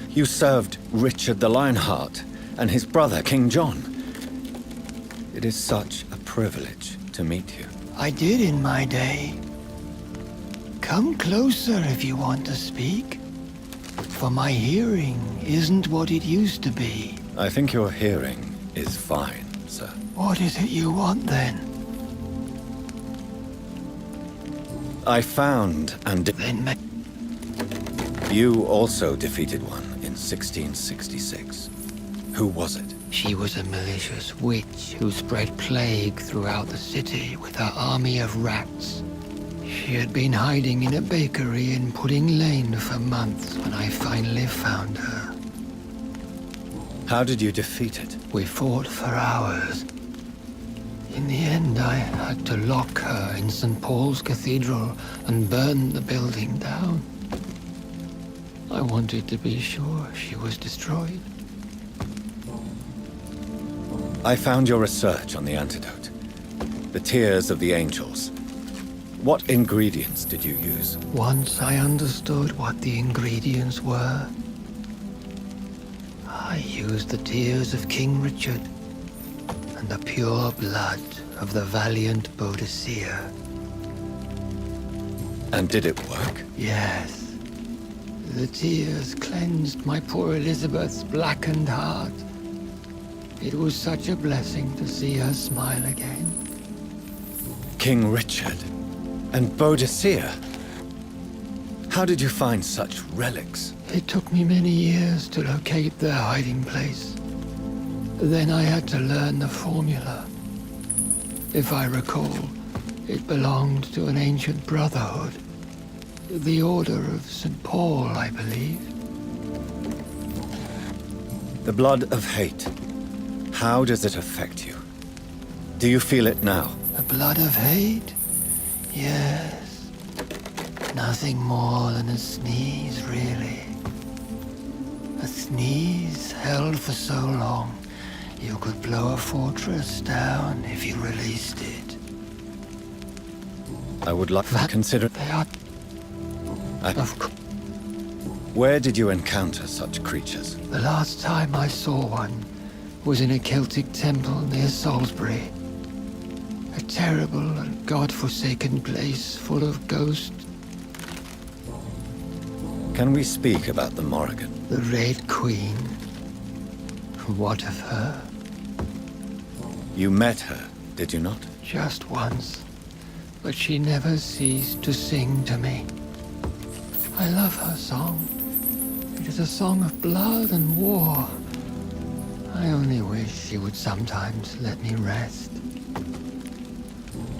You served Richard the Lionheart and his brother, King John. It is such a privilege to meet you. I did in my day. Come closer if you want to speak. For my hearing isn't what it used to be. I think your hearing is fine, sir. What is it you want then? I found and... You also defeated one in 1666. Who was it? She was a malicious witch who spread plague throughout the city with her army of rats. She had been hiding in a bakery in Pudding Lane for months when I finally found her. How did you defeat it? We fought for hours. In the end, I had to lock her in St. Paul's Cathedral and burn the building down. I wanted to be sure she was destroyed. I found your research on the antidote. The tears of the angels. What ingredients did you use? Once I understood what the ingredients were, I used the tears of King Richard and the pure blood of the valiant Boadicea. And did it work? Yes. The tears cleansed my poor Elizabeth's blackened heart. It was such a blessing to see her smile again. King Richard and Boadicea. How did you find such relics? It took me many years to locate their hiding place. Then I had to learn the formula. If I recall, it belonged to an ancient brotherhood. The Order of St. Paul, I believe. The blood of hate. How does it affect you? Do you feel it now? The blood of hate? Yes. Nothing more than a sneeze, really. A sneeze held for so long, you could blow a fortress down if you released it. I would like to consider... They are... Where did you encounter such creatures? The last time I saw one was in a Celtic temple near Salisbury. A terrible and god-forsaken place full of ghosts. Can we speak about the Morrigan? The Red Queen. What of her? You met her, did you not? Just once. But she never ceased to sing to me. I love her song. It is a song of blood and war. I only wish she would sometimes let me rest.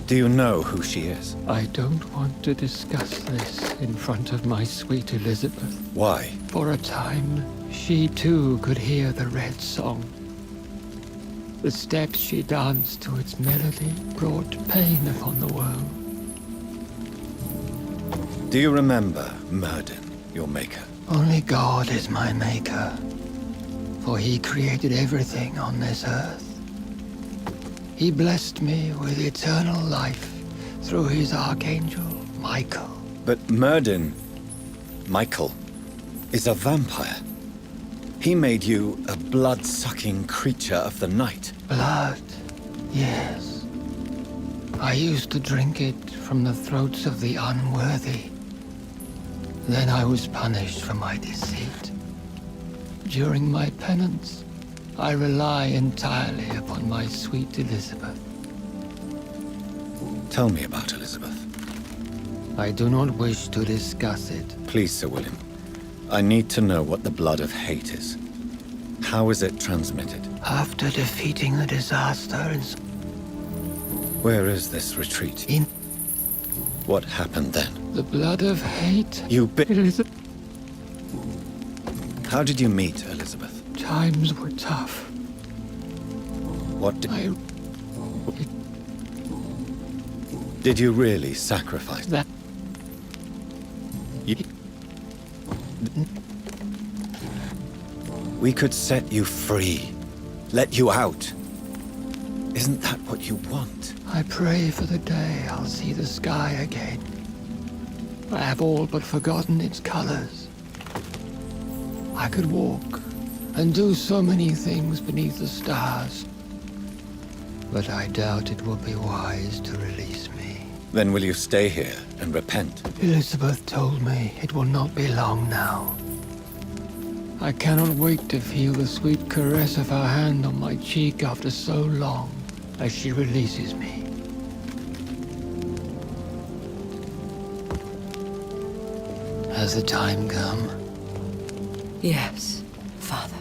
Do you know who she is? I don't want to discuss this in front of my sweet Elizabeth. Why? For a time, she too could hear the Red Song. The steps she danced to its melody brought pain upon the world. Do you remember Myrddin, your maker? Only God is my maker, for he created everything on this earth. He blessed me with eternal life through his archangel, Michael. But Myrddin, Michael, is a vampire. He made you a blood-sucking creature of the night. Blood, yes. I used to drink it from the throats of the unworthy. Then I was punished for my deceit. During my penance, I rely entirely upon my sweet Elizabeth. Tell me about Elizabeth. I do not wish to discuss it. Please, Sir William. I need to know what the blood of hate is. How is it transmitted? After defeating the disaster in... Where is this retreat? What happened then? The blood of hate... You Elizabeth... How did you meet Elizabeth? Times were tough. What did... Did you really sacrifice that? We could set you free. Let you out. Isn't that what you want? I pray for the day I'll see the sky again. I have all but forgotten its colors. I could walk and do so many things beneath the stars. But I doubt it will be wise to release me. Then will you stay here and repent? Elizabeth told me it will not be long now. I cannot wait to feel the sweet caress of her hand on my cheek after so long as she releases me. Has the time come? Yes, Father.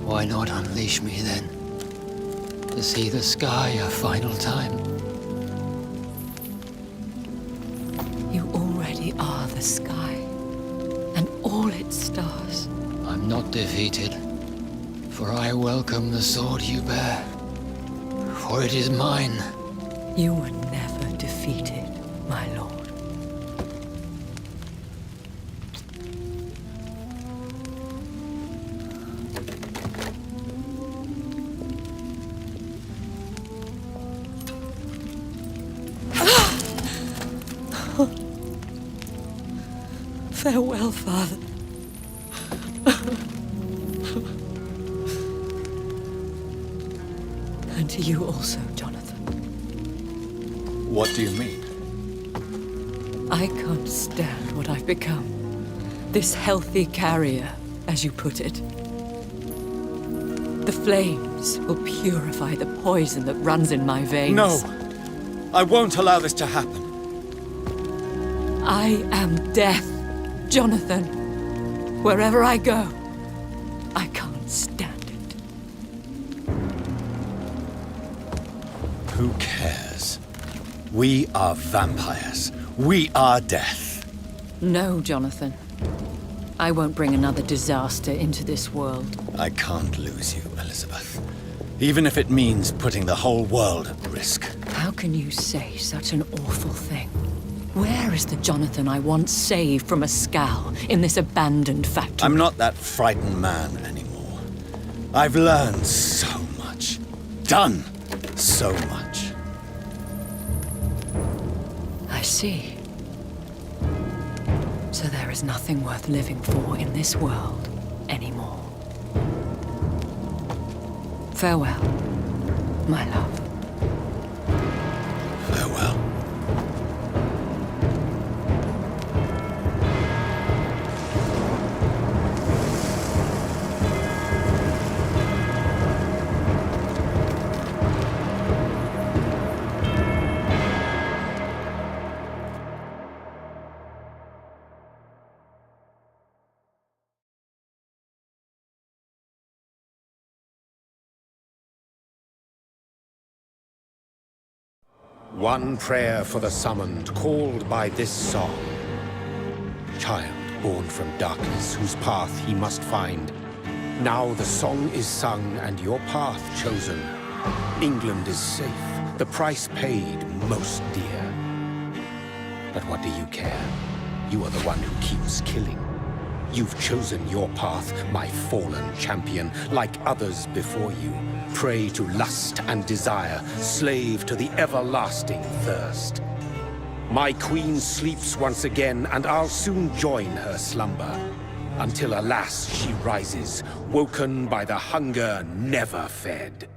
Why not unleash me then? To see the sky a final time. You already are the sky, and all its stars. I'm not defeated, for I welcome the sword you bear, for it is mine. You were never defeated, my lord. Farewell, Father. And to you also, Jonathan. What do you mean? I can't stand what I've become. This healthy carrier, as you put it. The flames will purify the poison that runs in my veins. No! I won't allow this to happen. I am death, Jonathan. Wherever I go, I can't stand it. Who cares? We are vampires. We are death. No, Jonathan. I won't bring another disaster into this world. I can't lose you, Elizabeth. Even if it means putting the whole world at risk. How can you say such an awful thing? Where is the Jonathan I once saved from a scowl in this abandoned factory? I'm not that frightened man anymore. I've learned so much. Done so much. I see. So there is nothing worth living for in this world anymore. Farewell, my love. Farewell. One prayer for the summoned, called by this song. Child born from darkness, whose path he must find. Now the song is sung and your path chosen. England is safe, the price paid most dear. But what do you care? You are the one who keeps killing. You've chosen your path, my fallen champion, like others before you. Prey to lust and desire, slave to the everlasting thirst. My queen sleeps once again, and I'll soon join her slumber. Until alas, she rises, woken by the hunger never fed.